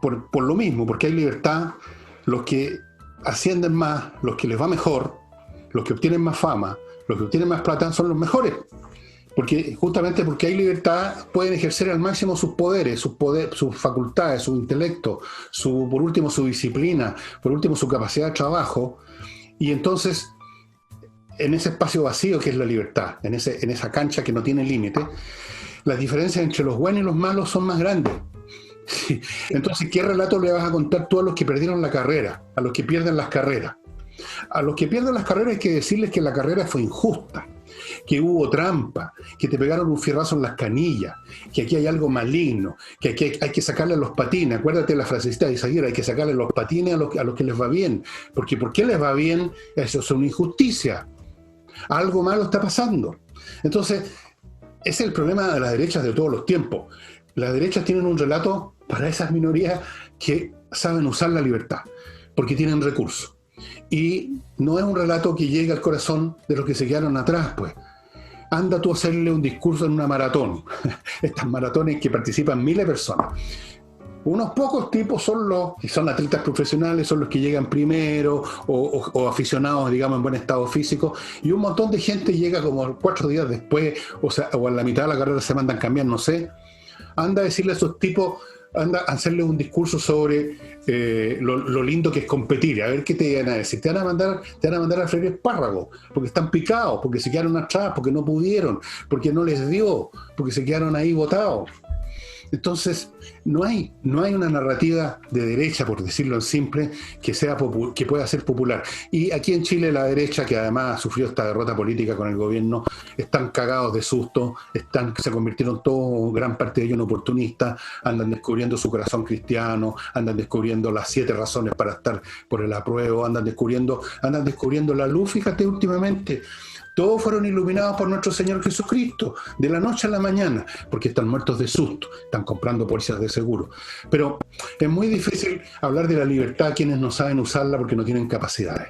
por lo mismo, porque hay libertad, los que ascienden más, los que les va mejor, los que obtienen más fama, los que obtienen más plata, son los mejores. Justamente porque hay libertad, pueden ejercer al máximo sus poderes, sus facultades, su intelecto, por último su disciplina, por último su capacidad de trabajo. Y entonces, en ese espacio vacío que es la libertad, en esa cancha que no tiene límite, las diferencias entre los buenos y los malos son más grandes. Sí. Entonces, ¿qué relato le vas a contar tú a los que perdieron la carrera, a los que pierden las carreras? A los que pierden las carreras hay que decirles que la carrera fue injusta, que hubo trampa, que te pegaron un fierrazo en las canillas, que aquí hay algo maligno, que aquí hay que sacarle los patines. Acuérdate la frasecita de Izaguirre, hay que sacarle los patines a los que les va bien, porque ¿por qué les va bien? Eso es una injusticia. Algo malo está pasando. Entonces, ese es el problema de las derechas de todos los tiempos. Las derechas tienen un relato para esas minorías que saben usar la libertad, porque tienen recursos. Y no es un relato que llegue al corazón de los que se quedaron atrás, pues. Anda tú a hacerle un discurso en una maratón. Estas maratones que participan miles de personas. Unos pocos tipos son los que son atletas profesionales, son los que llegan primero, o aficionados, digamos, en buen estado físico, y un montón de gente llega como 4 días después, o a la mitad de la carrera se mandan cambiar, no sé. anda a decirle a esos tipos, anda a hacerle un discurso sobre lo lindo que es competir, a ver qué te van a decir. Te van a mandar a freír espárragos, porque están picados, porque se quedaron atrás, porque no pudieron, porque no les dio, porque se quedaron ahí botados. Entonces, no hay una narrativa de derecha, por decirlo en simple, que pueda ser popular. Y aquí en Chile la derecha, que además sufrió esta derrota política con el gobierno, están cagados de susto, se convirtieron todos, gran parte de ellos, en oportunistas, andan descubriendo su corazón cristiano, andan descubriendo las 7 razones para estar por el apruebo, andan descubriendo la luz. Fíjate, últimamente todos fueron iluminados por nuestro Señor Jesucristo, de la noche a la mañana, porque están muertos de susto, están comprando pólizas de seguro. Pero es muy difícil hablar de la libertad a quienes no saben usarla porque no tienen capacidades.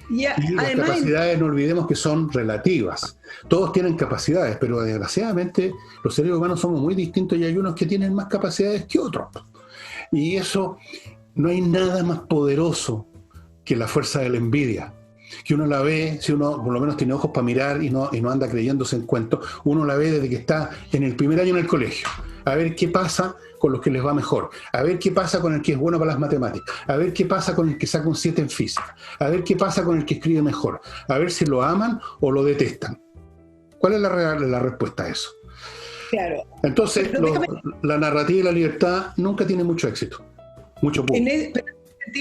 Y las capacidades, no olvidemos que son relativas. Todos tienen capacidades, pero desgraciadamente los seres humanos somos muy distintos y hay unos que tienen más capacidades que otros. Y eso, no hay nada más poderoso que la fuerza de la envidia. Que uno la ve, si uno por lo menos tiene ojos para mirar y no anda creyéndose en cuentos, uno la ve desde que está en el primer año en el colegio, a ver qué pasa con los que les va mejor, a ver qué pasa con el que es bueno para las matemáticas, a ver qué pasa con el que saca un 7 en física, a ver qué pasa con el que escribe mejor, a ver si lo aman o lo detestan. ¿Cuál es la respuesta a eso? Claro. Entonces, la narrativa y la libertad nunca tiene mucho éxito, mucho punto.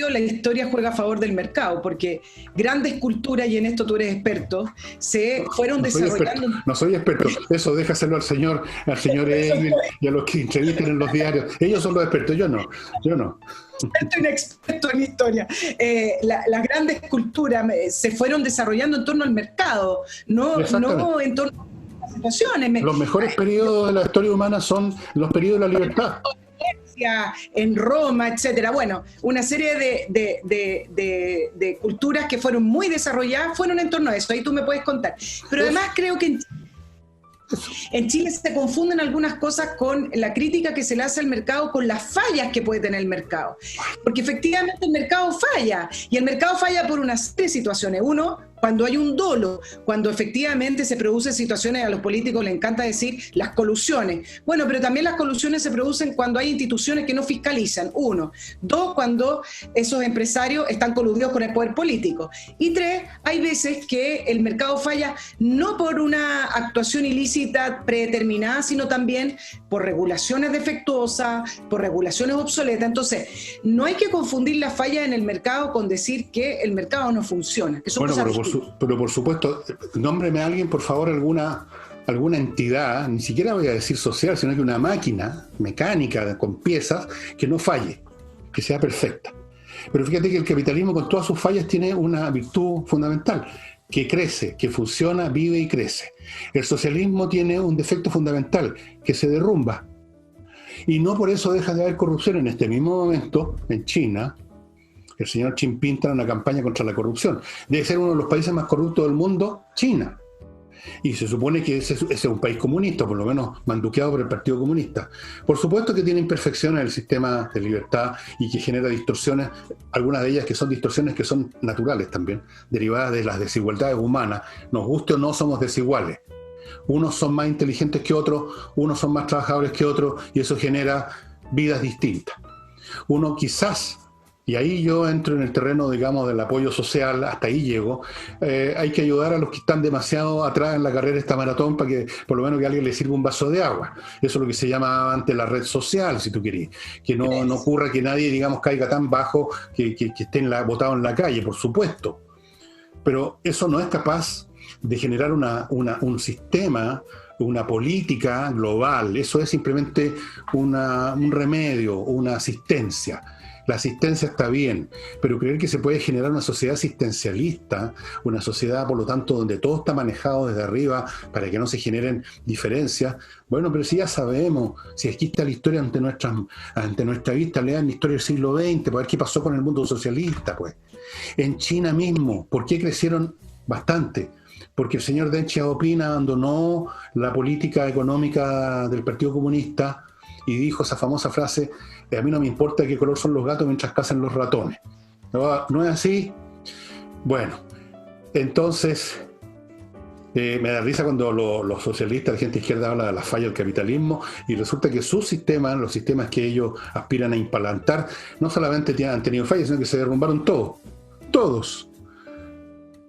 La historia juega a favor del mercado, porque grandes culturas, y en esto tú eres experto, se fueron desarrollando. No soy experto, eso déjaselo al señor Egel y a los que entrevistan en los diarios. Ellos son los expertos, yo no. Soy un experto en historia. Las grandes culturas se fueron desarrollando en torno al mercado, no en torno a las situaciones. Los mejores periodos de la historia humana son los periodos de la libertad. En Roma, etcétera. Bueno, una serie de culturas que fueron muy desarrolladas fueron en torno a eso. Ahí tú me puedes contar. Pero además creo que en Chile se confunden algunas cosas con la crítica que se le hace al mercado, con las fallas que puede tener el mercado. Porque efectivamente el mercado falla, y el mercado falla por una serie de situaciones. Uno, cuando hay un dolo, cuando efectivamente se producen situaciones, a los políticos les encanta decir las colusiones. Bueno, pero también las colusiones se producen cuando hay instituciones que no fiscalizan. 1. 2, cuando esos empresarios están coludidos con el poder político. Y 3, hay veces que el mercado falla no por una actuación ilícita predeterminada, sino también por regulaciones defectuosas, por regulaciones obsoletas. Entonces, no hay que confundir la falla en el mercado con decir que el mercado no funciona, que son cosas distintas. Pero por supuesto, nómbreme a alguien, por favor, alguna entidad, ni siquiera voy a decir social, sino que una máquina mecánica con piezas que no falle, que sea perfecta. Pero fíjate que el capitalismo, con todas sus fallas, tiene una virtud fundamental, que crece, que funciona, vive y crece. El socialismo tiene un defecto fundamental, que se derrumba. Y no por eso deja de haber corrupción. En este mismo momento, en China, el señor Xi Jinping está en una campaña contra la corrupción. Debe ser uno de los países más corruptos del mundo, China. Y se supone que ese es un país comunista, por lo menos manduqueado por el Partido Comunista. Por supuesto que tiene imperfecciones el sistema de libertad y que genera distorsiones, algunas de ellas que son distorsiones que son naturales también, derivadas de las desigualdades humanas. Nos guste o no, somos desiguales. Unos son más inteligentes que otros, unos son más trabajadores que otros, y eso genera vidas distintas. Uno quizás... Y ahí yo entro en el terreno, digamos, del apoyo social, hasta ahí llego. Hay que ayudar a los que están demasiado atrás en la carrera de esta maratón para que por lo menos que alguien les sirva un vaso de agua. Eso es lo que se llama antes la red social, si tú querés. Que no ocurra que nadie, digamos, caiga tan bajo que esté botado en la calle, por supuesto. Pero eso no es capaz de generar un sistema, una política global. Eso es simplemente un remedio, una asistencia. La asistencia está bien, pero creer que se puede generar una sociedad asistencialista, una sociedad, por lo tanto, donde todo está manejado desde arriba para que no se generen diferencias, bueno, pero si ya sabemos, si aquí está la historia ante nuestra vista, lean la historia del siglo XX, para ver qué pasó con el mundo socialista, pues. En China mismo, ¿por qué crecieron bastante? Porque el señor Deng Xiaoping abandonó la política económica del Partido Comunista y dijo esa famosa frase: a mí no me importa de qué color son los gatos mientras cazan los ratones. ¿No es así? Bueno, entonces Me da risa cuando los socialistas, la gente izquierda habla de la falla del capitalismo y resulta que sus sistemas, los sistemas que ellos aspiran a implantar, no solamente han tenido fallas, sino que se derrumbaron todos. Todos.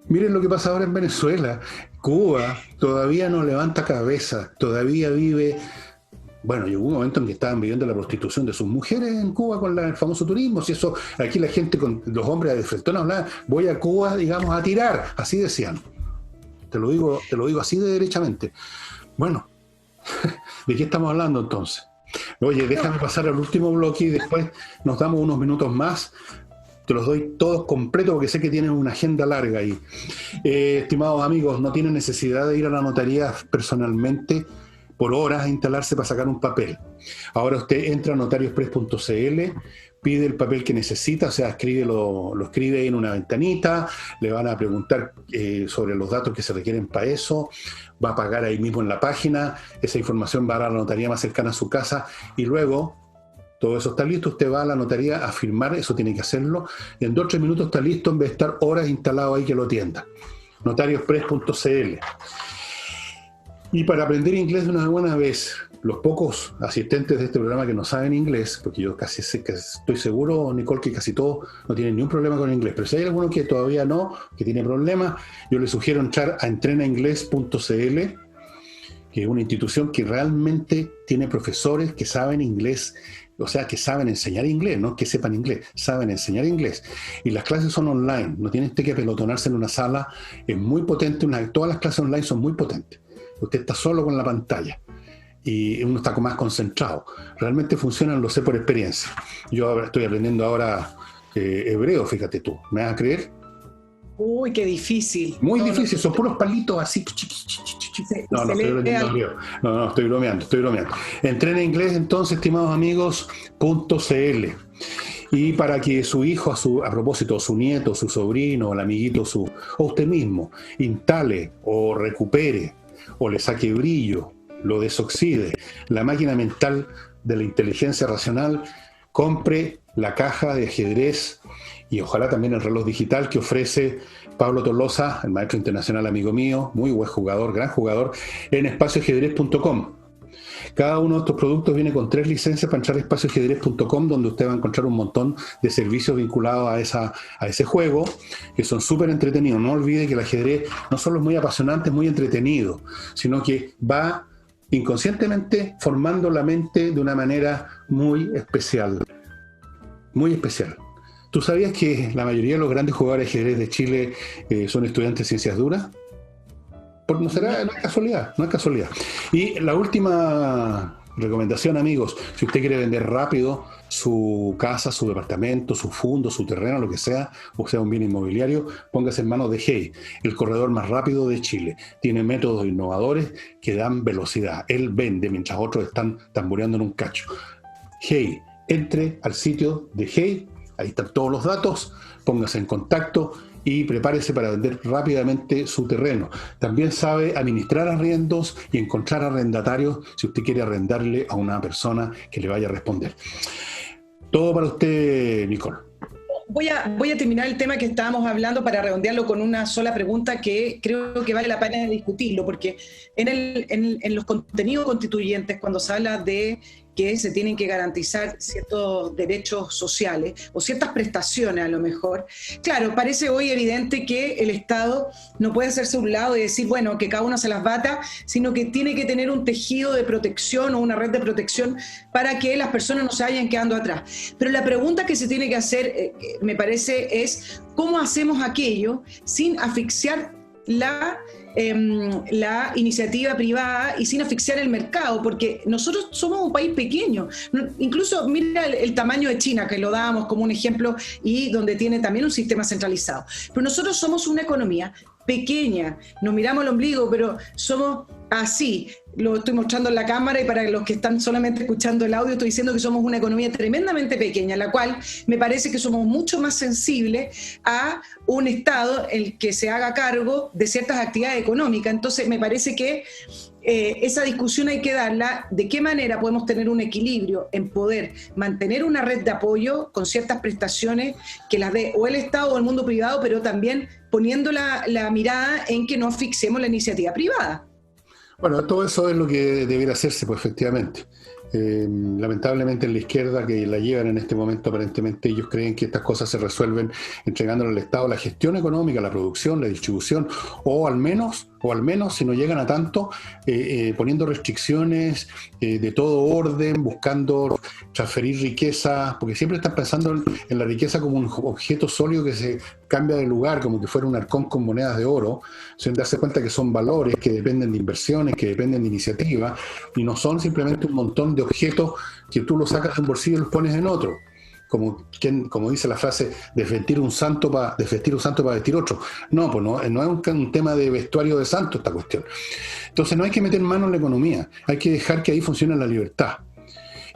Miren lo que pasa ahora en Venezuela. Cuba todavía no levanta cabeza, todavía vive... Bueno, llegó un momento en que estaban viviendo la prostitución de sus mujeres en Cuba con el famoso turismo. Si eso, aquí la gente, los hombres de frentón hablaban, voy a Cuba, digamos, a tirar. Así decían. Te lo digo así de derechamente. Bueno, ¿de qué estamos hablando entonces? Oye, déjame pasar al último bloque y después nos damos unos minutos más. Te los doy todos completos porque sé que tienen una agenda larga ahí. Estimados amigos, no tienen necesidad de ir a la notaría personalmente por horas a instalarse para sacar un papel. Ahora usted entra a notariospress.cl, pide el papel que necesita, o sea, lo escribe en una ventanita, le van a preguntar sobre los datos que se requieren para eso, va a pagar ahí mismo en la página, esa información va a la notaría más cercana a su casa y luego todo eso está listo, usted va a la notaría a firmar, eso tiene que hacerlo, y en 2 o 3 minutos está listo en vez de estar horas instalado ahí que lo atienda. Notariospress.cl. Y para aprender inglés de una buena vez, los pocos asistentes de este programa que no saben inglés, porque yo casi sé que estoy seguro, Nicole, que casi todos no tienen ningún problema con el inglés, pero si hay alguno que todavía no, que tiene problemas, yo les sugiero entrar a entrenainglés.cl, que es una institución que realmente tiene profesores que saben inglés, o sea, que saben enseñar inglés, no que sepan inglés, saben enseñar inglés. Y las clases son online, no tiene usted que apelotonarse en una sala, es muy potente, todas las clases online son muy potentes. Usted está solo con la pantalla y uno está más concentrado. Realmente funcionan, lo sé por experiencia. Yo estoy aprendiendo ahora hebreo, fíjate tú. ¿Me vas a creer? Uy, qué difícil. Muy difícil, son puros palitos así. No, estoy aprendiendo hebreo. No, estoy bromeando. Entrena inglés entonces, estimados amigos, .cl. Y para que su hijo, a propósito, su nieto, su sobrino, el amiguito, o usted mismo, instale o recupere o le saque brillo, lo desoxide, la máquina mental de la inteligencia racional, compre la caja de ajedrez y ojalá también el reloj digital que ofrece Pablo Tolosa, el maestro internacional amigo mío, muy buen jugador, gran jugador, en espacioajedrez.com. Cada uno de estos productos viene con 3 licencias para entrar a espacioajedrez.com, donde usted va a encontrar un montón de servicios vinculados a ese juego, que son súper entretenidos. No olvide que el ajedrez no solo es muy apasionante, es muy entretenido, sino que va inconscientemente formando la mente de una manera muy especial. Muy especial. ¿Tú sabías que la mayoría de los grandes jugadores de ajedrez de Chile son estudiantes de ciencias duras? No es casualidad. Y la última recomendación, amigos, si usted quiere vender rápido su casa, su departamento, su fondo, su terreno, lo que sea, o sea un bien inmobiliario, póngase en manos de Hey, el corredor más rápido de Chile. Tiene métodos innovadores que dan velocidad. Él vende mientras otros están tamboreando en un cacho. Hey, entre al sitio de Hey, ahí están todos los datos, póngase en contacto y prepárese para vender rápidamente su terreno. También sabe administrar arriendos y encontrar arrendatarios si usted quiere arrendarle a una persona que le vaya a responder. Todo para usted, Nicole. Voy a terminar el tema que estábamos hablando para redondearlo con una sola pregunta que creo que vale la pena discutirlo, porque en los contenidos constituyentes, cuando se habla de que se tienen que garantizar ciertos derechos sociales o ciertas prestaciones a lo mejor. Claro, parece hoy evidente que el Estado no puede hacerse a un lado y decir, bueno, que cada uno se las bata, sino que tiene que tener un tejido de protección o una red de protección para que las personas no se vayan quedando atrás. Pero la pregunta que se tiene que hacer, me parece, es cómo hacemos aquello sin asfixiar la iniciativa privada y sin asfixiar el mercado, porque nosotros somos un país pequeño. Incluso mira el tamaño de China, que lo dábamos como un ejemplo, y donde tiene también un sistema centralizado. Pero nosotros somos una economía pequeña, nos miramos el ombligo, pero somos así. Lo estoy mostrando en la cámara y para los que están solamente escuchando el audio estoy diciendo que somos una economía tremendamente pequeña, la cual me parece que somos mucho más sensibles a un Estado el que se haga cargo de ciertas actividades económicas. Entonces me parece que esa discusión hay que darla, de qué manera podemos tener un equilibrio en poder mantener una red de apoyo con ciertas prestaciones que las dé o el Estado o el mundo privado, pero también poniendo la mirada en que no asfixiemos la iniciativa privada. Bueno, todo eso es lo que debiera hacerse, pues efectivamente. Lamentablemente en la izquierda que la llevan en este momento, aparentemente ellos creen que estas cosas se resuelven entregándole al Estado la gestión económica, la producción, la distribución, o al menos si no llegan a tanto, poniendo restricciones de todo orden, buscando transferir riqueza, porque siempre están pensando en la riqueza como un objeto sólido que se cambia de lugar, como que fuera un arcón con monedas de oro, sin darse cuenta que son valores que dependen de inversiones, que dependen de iniciativa, y no son simplemente un montón de objetos que tú los sacas de un bolsillo y los pones en otro. Como dice la frase, desvestir un santo para vestir otro. No, pues no es un tema de vestuario de santo esta cuestión. Entonces no hay que meter mano en la economía, hay que dejar que ahí funcione la libertad.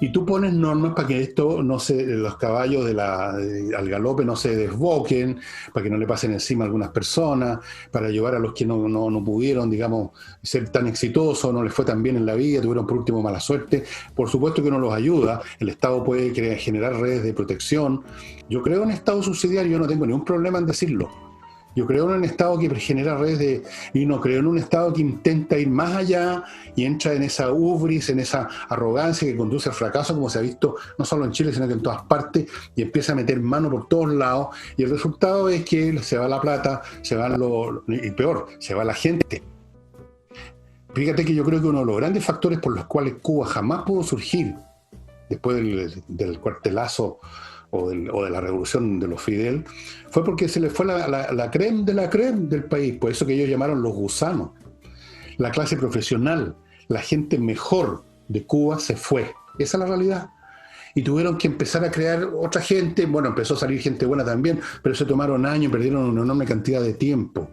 Y tú pones normas para que los caballos al galope no se desboquen, para que no le pasen encima a algunas personas, para ayudar a los que no pudieron, digamos, ser tan exitosos, no les fue tan bien en la vida, tuvieron por último mala suerte. Por supuesto que uno los ayuda, el Estado puede generar redes de protección. Yo creo en Estado subsidiario, yo no tengo ningún problema en decirlo. Yo creo en un Estado que genera redes y no creo en un Estado que intenta ir más allá y entra en esa ubris, en esa arrogancia que conduce al fracaso, como se ha visto no solo en Chile, sino que en todas partes, y empieza a meter mano por todos lados, y el resultado es que se va la plata, y peor, se va la gente. Fíjate que yo creo que uno de los grandes factores por los cuales Cuba jamás pudo surgir después del cuartelazo o de la revolución de los Fidel, fue porque se les fue la crème de la crème del país, por eso que ellos llamaron los gusanos. La clase profesional, la gente mejor de Cuba se fue. Esa es la realidad. Y tuvieron que empezar a crear otra gente. Bueno, empezó a salir gente buena también, pero se tomaron años y perdieron una enorme cantidad de tiempo.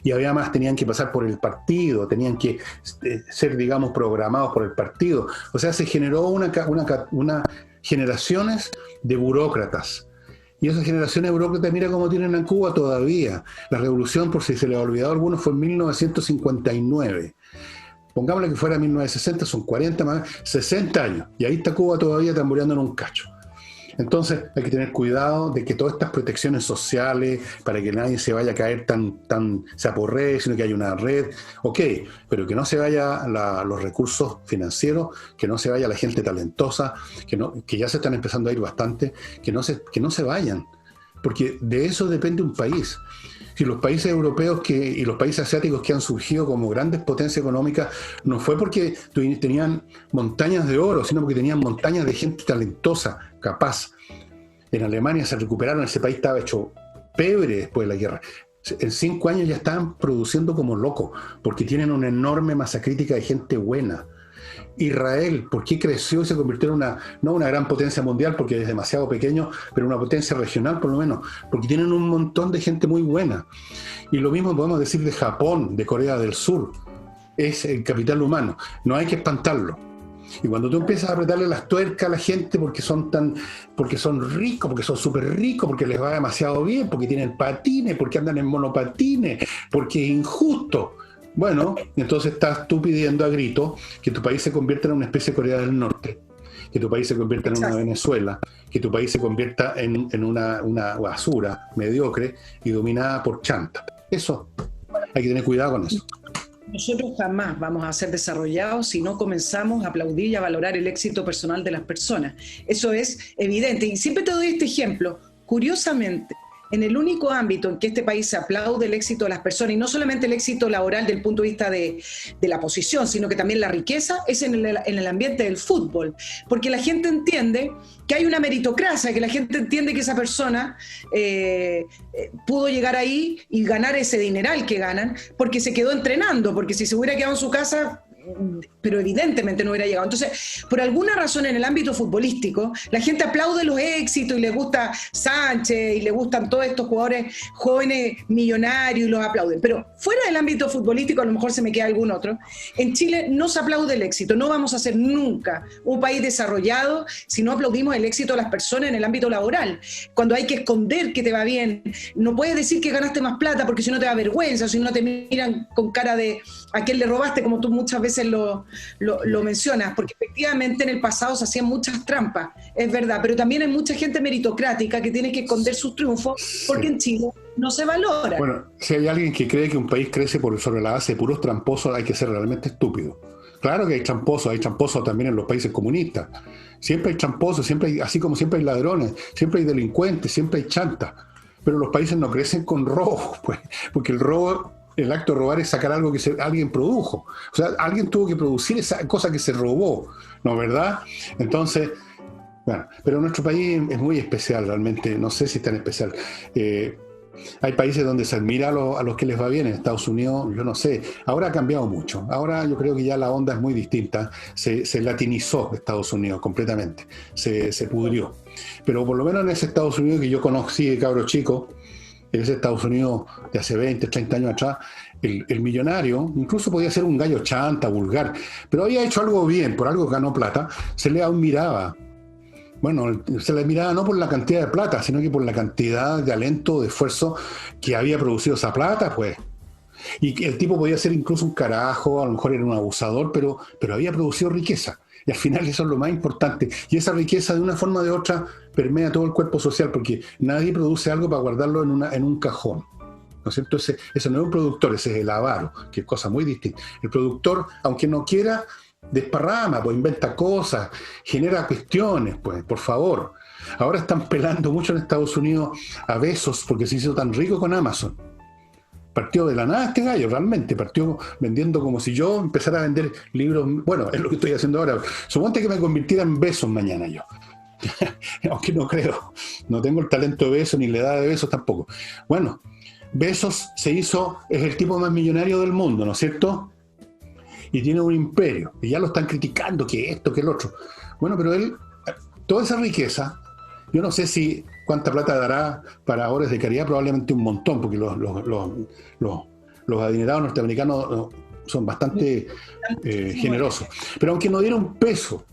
Y además tenían que pasar por el partido, tenían que ser, digamos, programados por el partido. O sea, se generó una generaciones de burócratas. Y esas generaciones de burócratas, mira cómo tienen en Cuba todavía. La revolución, por si se les ha olvidado a algunos, fue en 1959. Pongámosle que fuera 1960, son 40 más, 60 años. Y ahí está Cuba todavía tamboreando en un cacho. Entonces hay que tener cuidado de que todas estas protecciones sociales, para que nadie se vaya a caer se aporree, sino que haya una red, ok, pero que no se vaya los recursos financieros, que no se vaya la gente talentosa, que ya se están empezando a ir bastante, que no se vayan, porque de eso depende un país. Si los países europeos y los países asiáticos que han surgido como grandes potencias económicas, no fue porque tenían montañas de oro, sino porque tenían montañas de gente talentosa, capaz. En Alemania se recuperaron, ese país estaba hecho pebre después de la guerra. En 5 años ya estaban produciendo como locos, porque tienen una enorme masa crítica de gente buena. Israel, ¿por qué creció y se convirtió en no una gran potencia mundial porque es demasiado pequeño, pero una potencia regional por lo menos? Porque tienen un montón de gente muy buena. Y lo mismo podemos decir de Japón, de Corea del Sur. Es el capital humano, no hay que espantarlo. Y cuando tú empiezas a apretarle las tuercas a la gente porque son ricos, porque son súper ricos, porque les va demasiado bien, porque tienen patines, porque andan en monopatines, porque es injusto, bueno, entonces estás tú pidiendo a gritos que tu país se convierta en una especie de Corea del Norte, que tu país se convierta en una Venezuela, que tu país se convierta en una basura mediocre y dominada por chanta. Eso, hay que tener cuidado con eso. Nosotros jamás vamos a ser desarrollados si no comenzamos a aplaudir y a valorar el éxito personal de las personas. Eso es evidente. Y siempre te doy este ejemplo. Curiosamente, en el único ámbito en que este país se aplaude el éxito de las personas, y no solamente el éxito laboral del punto de vista de la posición, sino que también la riqueza, es en el ambiente del fútbol. Porque la gente entiende que hay una meritocracia, que la gente entiende que esa persona pudo llegar ahí y ganar ese dineral que ganan, porque se quedó entrenando, porque si se hubiera quedado en su casa, pero evidentemente no hubiera llegado. Entonces, por alguna razón en el ámbito futbolístico, la gente aplaude los éxitos y le gusta Sánchez y le gustan todos estos jugadores jóvenes millonarios y los aplauden. Pero fuera del ámbito futbolístico, a lo mejor se me queda algún otro. En Chile no se aplaude el éxito. No vamos a ser nunca un país desarrollado si no aplaudimos el éxito de las personas en el ámbito laboral. Cuando hay que esconder que te va bien, no puedes decir que ganaste más plata porque si no te da vergüenza, si no te miran con cara de a quién le robaste, como tú muchas veces veces lo mencionas, porque efectivamente en el pasado se hacían muchas trampas, es verdad, pero también hay mucha gente meritocrática que tiene que esconder sus triunfos porque en Chile no se valora. Bueno, si hay alguien que cree que un país crece sobre la base de puros tramposos, hay que ser realmente estúpido. Claro que hay tramposos también en los países comunistas. Siempre hay tramposos, siempre hay, así como siempre hay ladrones, siempre hay delincuentes, siempre hay chantas. Pero los países no crecen con robo, pues, porque el acto de robar es sacar algo que alguien produjo. O sea, alguien tuvo que producir esa cosa que se robó, ¿no es verdad? Entonces, bueno, pero nuestro país es muy especial realmente, no sé si es tan especial. Hay países donde se admira a los que les va bien. En Estados Unidos, yo no sé, ahora ha cambiado mucho. Ahora yo creo que ya la onda es muy distinta. Se latinizó Estados Unidos completamente, se pudrió. Pero por lo menos en ese Estados Unidos que yo conocí de cabro chico, en ese Estados Unidos de hace 20, 30 años atrás, el millonario incluso podía ser un gallo chanta, vulgar, pero había hecho algo bien, por algo ganó plata, se le admiraba. Bueno, se le miraba no por la cantidad de plata, sino que por la cantidad de talento, de esfuerzo que había producido esa plata, pues. Y el tipo podía ser incluso un carajo, a lo mejor era un abusador, pero había producido riqueza. Y al final eso es lo más importante. Y esa riqueza, de una forma o de otra, permea todo el cuerpo social, porque nadie produce algo para guardarlo en un cajón. ¿No es cierto? Ese no es un productor, ese es el avaro, que es cosa muy distinta. El productor, aunque no quiera, desparrama, pues inventa cosas, genera cuestiones, pues, por favor. Ahora están pelando mucho en Estados Unidos a Bezos porque se hizo tan rico con Amazon. Partió de la nada este gallo, realmente. Partió vendiendo como si yo empezara a vender libros. Bueno, es lo que estoy haciendo ahora. Suponte que me convirtiera en Bezos mañana yo. Aunque no creo. No tengo el talento de Bezos ni la edad de Bezos tampoco. Bueno, Bezos es el tipo más millonario del mundo, ¿no es cierto? Y tiene un imperio, y ya lo están criticando, que esto, que el otro. Bueno, pero él, toda esa riqueza, yo no sé si cuánta plata dará para obras de caridad, probablemente un montón, porque los adinerados norteamericanos son bastante generosos. Pero aunque no diera un peso,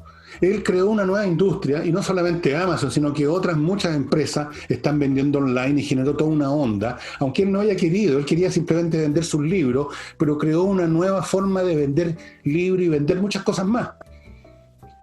él creó una nueva industria, y no solamente Amazon, sino que otras muchas empresas están vendiendo online y generó toda una onda, aunque él no haya querido, él quería simplemente vender sus libros, pero creó una nueva forma de vender libros y vender muchas cosas más.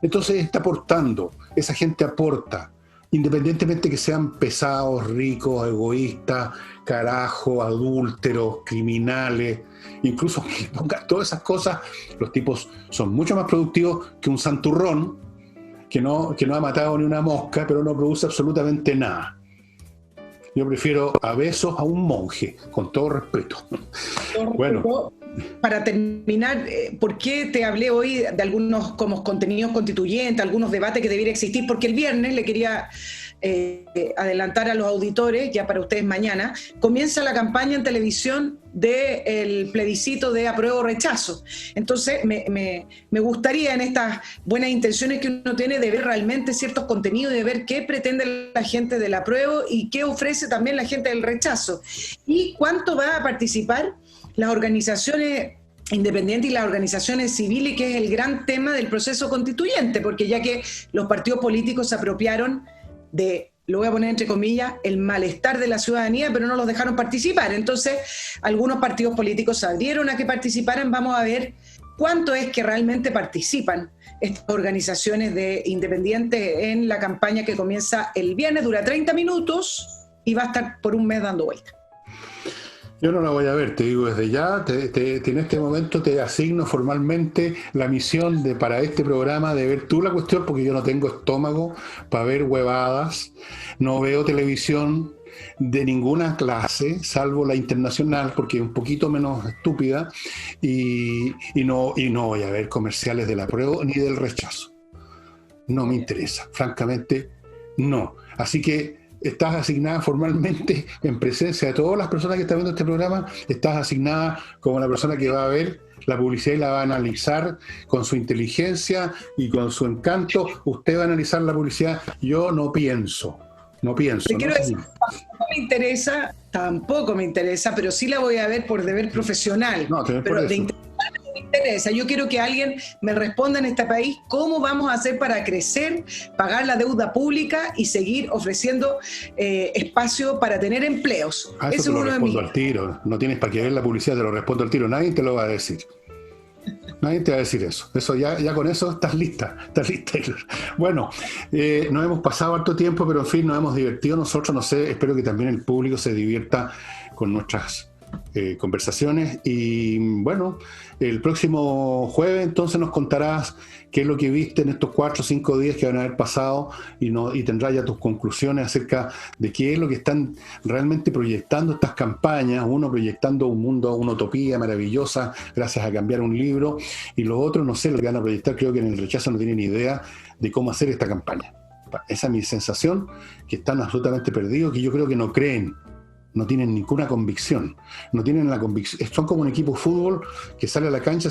Entonces está aportando, esa gente aporta, independientemente que sean pesados, ricos, egoístas, carajos, adúlteros, criminales, incluso que pongan todas esas cosas, los tipos son mucho más productivos que un santurrón que no ha matado ni una mosca, pero no produce absolutamente nada. Yo prefiero a Bezos a un monje, con todo respeto. Bueno. Para terminar, ¿por qué te hablé hoy de algunos como contenidos constituyentes, algunos debates que debiera existir? Porque el viernes le quería adelantar a los auditores, ya para ustedes mañana, comienza la campaña en televisión del plebiscito de apruebo o rechazo. Entonces, me gustaría, en estas buenas intenciones que uno tiene, de ver realmente ciertos contenidos, de ver qué pretende la gente del apruebo y qué ofrece también la gente del rechazo. Y cuánto va a participar las organizaciones independientes y las organizaciones civiles, que es el gran tema del proceso constituyente, porque ya que los partidos políticos se apropiaron de, lo voy a poner entre comillas, el malestar de la ciudadanía, pero no los dejaron participar. Entonces, algunos partidos políticos se abrieron a que participaran. Vamos a ver cuánto es que realmente participan estas organizaciones de independientes en la campaña que comienza el viernes, dura 30 minutos y va a estar por un mes dando vuelta. Yo no la voy a ver, te digo desde ya, en este momento te asigno formalmente la misión para este programa de ver tú la cuestión, porque yo no tengo estómago para ver huevadas, no veo televisión de ninguna clase, salvo la internacional, porque es un poquito menos estúpida, y no voy a ver comerciales del apruebo ni del rechazo. No me interesa, francamente, no. Así que estás asignada formalmente, en presencia de todas las personas que están viendo este programa, estás asignada como la persona que va a ver la publicidad y la va a analizar con su inteligencia y con su encanto. Usted va a analizar la publicidad, yo no pienso. Te quiero decir, tampoco me interesa, pero sí la voy a ver por deber profesional. No, te ves pero por de eso. me interesa. Yo quiero que alguien me responda en este país cómo vamos a hacer para crecer, pagar la deuda pública y seguir ofreciendo espacio para tener empleos. A eso te lo respondo al tiro. No tienes para qué ver la publicidad, te lo respondo al tiro. Nadie te lo va a decir. Nadie te va a decir eso. Eso ya con eso estás lista, Taylor. Bueno, nos hemos pasado harto tiempo, pero en fin, nos hemos divertido nosotros, no sé, espero que también el público se divierta con nuestras conversaciones. Y bueno, el próximo jueves entonces nos contarás qué es lo que viste en estos 4 o 5 días que van a haber pasado y tendrás ya tus conclusiones acerca de qué es lo que están realmente proyectando estas campañas, uno proyectando un mundo, una utopía maravillosa gracias a cambiar un libro, y los otros, no sé, lo que van a proyectar, creo que en el rechazo no tienen ni idea de cómo hacer esta campaña. Esa es mi sensación, que están absolutamente perdidos, que yo creo que no creen, no tienen ninguna convicción, no tienen la convicción, son como un equipo de fútbol que sale a la cancha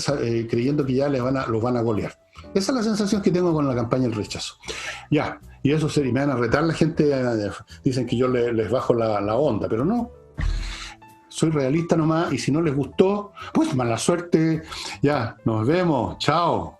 creyendo que ya los van a golear. Esa es la sensación que tengo con la campaña del rechazo. Ya, y eso me van a retar la gente, dicen que yo les bajo la onda, pero no, soy realista nomás, y si no les gustó, pues mala suerte, ya, nos vemos, chao.